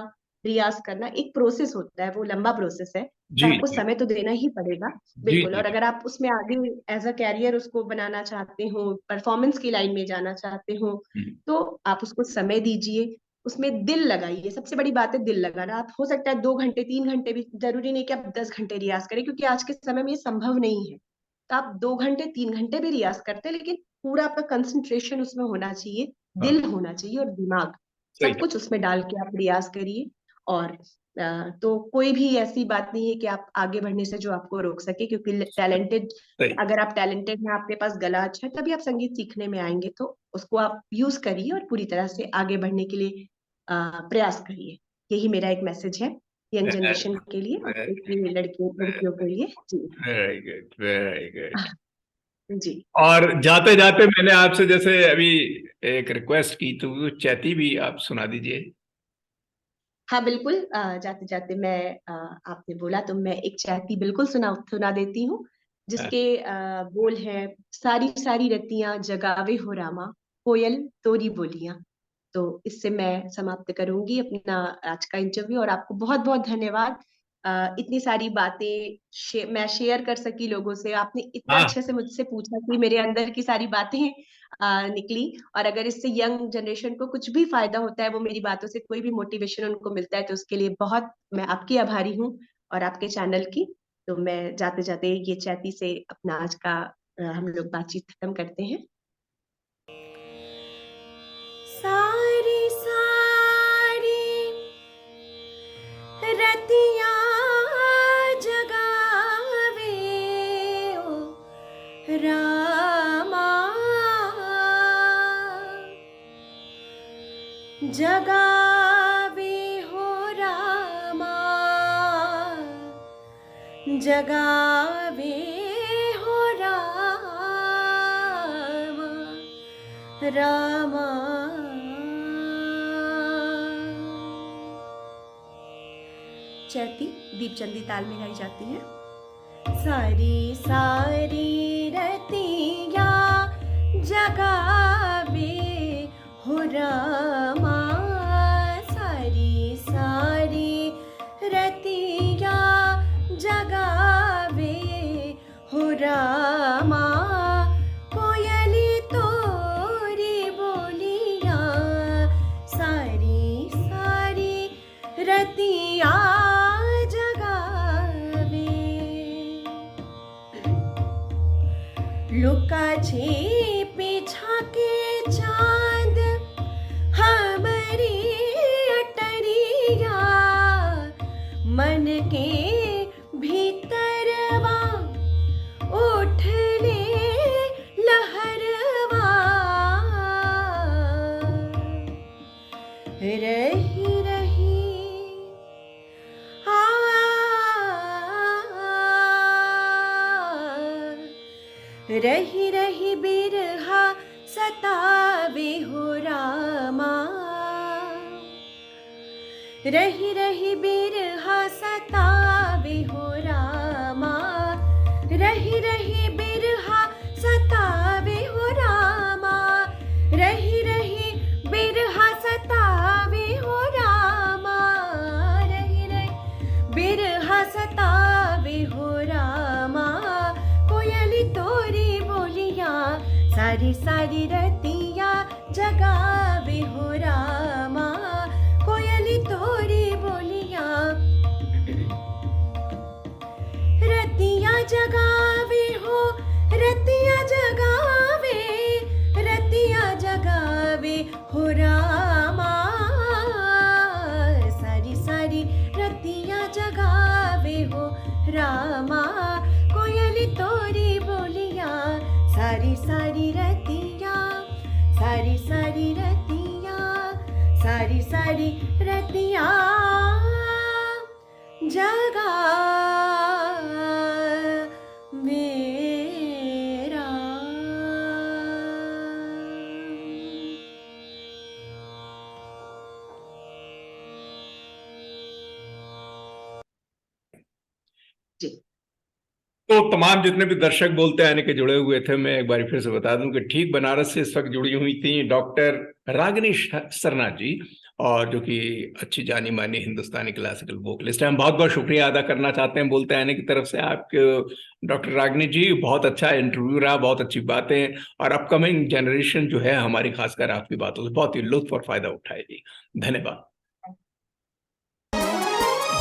रियाज करना एक प्रोसेस होता है, वो लंबा प्रोसेस है, तो जी आपको जी समय तो देना ही पड़ेगा। जी बिल्कुल। जी और अगर आप उसमें आगे एज अ कैरियर उसको बनाना चाहते हो, परफॉर्मेंस की लाइन में जाना चाहते हो, हम्म, तो आप उसको समय दीजिए, उसमें दिल लगाइए। सबसे बड़ी बात है दिल लगाना। आप हो सकता है 2 घंटे 3 घंटे भी, जरूरी नहीं कि आप 10 घंटे रियाज करें, क्योंकि आज के समय में ये संभव नहीं है। तो आप 2 घंटे 3 घंटे भी रियाज करते हैं, लेकिन पूरा आपका कंसंट्रेशन उसमें होना चाहिए, हाँ दिल होना चाहिए और दिमाग, सही सब है। कुछ उसमें डाल के आप रियाज करिए। और तो कोई भी ऐसी बात नहीं है कि आप आगे बढ़ने से जो आपको रोक सके, क्योंकि टैलेंटेड, सही। अगर आप टैलेंटेड हैं, आपके पास गला अच्छा है, तभी आप संगीत सीखने में आएंगे। तो उसको आप यूज करिए और पूरी तरह से आगे बढ़ने के लिए प्रयास करिए। यही मेरा एक मैसेज है यंग जनरेशन के लिए, और स्पेशली लड़कियों लड़कियों के लिए। जी। Very good very good. जी। और जाते जाते मैंने आपसे जैसे अभी एक रिक्वेस्ट की, तो वो चैती भी आप सुना दीजिए। हाँ बिल्कुल। जाते जाते मैं आपने बोला तो मैं एक चैती बिल्कुल सुना सुना देती हूँ, जिसके बोल है: सारी सारी रतियां जगावे हो रामा, कोयल तोरी बोलियां। तो इससे मैं समाप्त करूंगी अपना आज का इंटरव्यू, और आपको बहुत बहुत धन्यवाद। इतनी सारी बातें मैं शेयर कर सकी लोगों से, आपने इतना हाँ अच्छे से मुझसे पूछा कि मेरे अंदर की सारी बातें निकली। और अगर इससे यंग जनरेशन को कुछ भी फायदा होता है, वो मेरी बातों से कोई भी मोटिवेशन उनको मिलता है, तो उसके लिए बहुत मैं आपकी आभारी हूँ, और आपके चैनल की। तो मैं जाते जाते ये चैती से अपना आज का हम लोग बातचीत खत्म करते हैं। सारी सारी रतियां जगावे ओ रामा, जगावे हो रामा, जगावे हो रामा, रामा। चैती दीपचंदी ताल में गाई जाती है। सारी सारी रतियां जगावे हो रामा, सारी सारी रतियां जगावे हो रामा, कोयली तोरी बोलियां, सारी सारी रतियां लुका छिपी झाके चांद हमारी अटरिया, मन के भीतरवा उठले लहरवा, रही रही रही रही बिरहा सतावे हो रामा, रही रही बिरहा सतावे हो रामा, रही रही बिरहा सतावे हो रामा, रही रही बिरहा सतावे हो रामा, रही रही बिरहा सतावे हो रामा, कोयली तोरी बोलियां, सारी सारी रतियां जगावे हो रामा, कोयली तोरी सारी रतियां जगावे हो रामा, कोयली तोरी बोलिया सारी सारी रतियां, सारी सारी रतियां, सारी सारी रतियां जगा मेरा। जी तो तमाम जितने भी दर्शक बोलते आने के जुड़े हुए थे, मैं एक बार फिर से बता दूं कि ठीक बनारस से इस वक्त जुड़ी हुई थी डॉक्टर रागिनी सरना जी, और जो कि अच्छी जानी मानी हिंदुस्तानी क्लासिकल वोकलिस्ट हैं। हम बहुत बहुत शुक्रिया अदा करना चाहते हैं बोलते आने की तरफ से आपके डॉक्टर रागिनी जी। बहुत अच्छा इंटरव्यू रहा, बहुत अच्छी बातें, और अपकमिंग जनरेशन जो है हमारी खासकर आपकी बातों से बहुत ही लुत्फ और फायदा उठाएगी। धन्यवाद।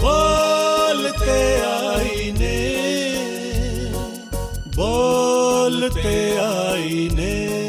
बोलते आईने, बोलते आईने।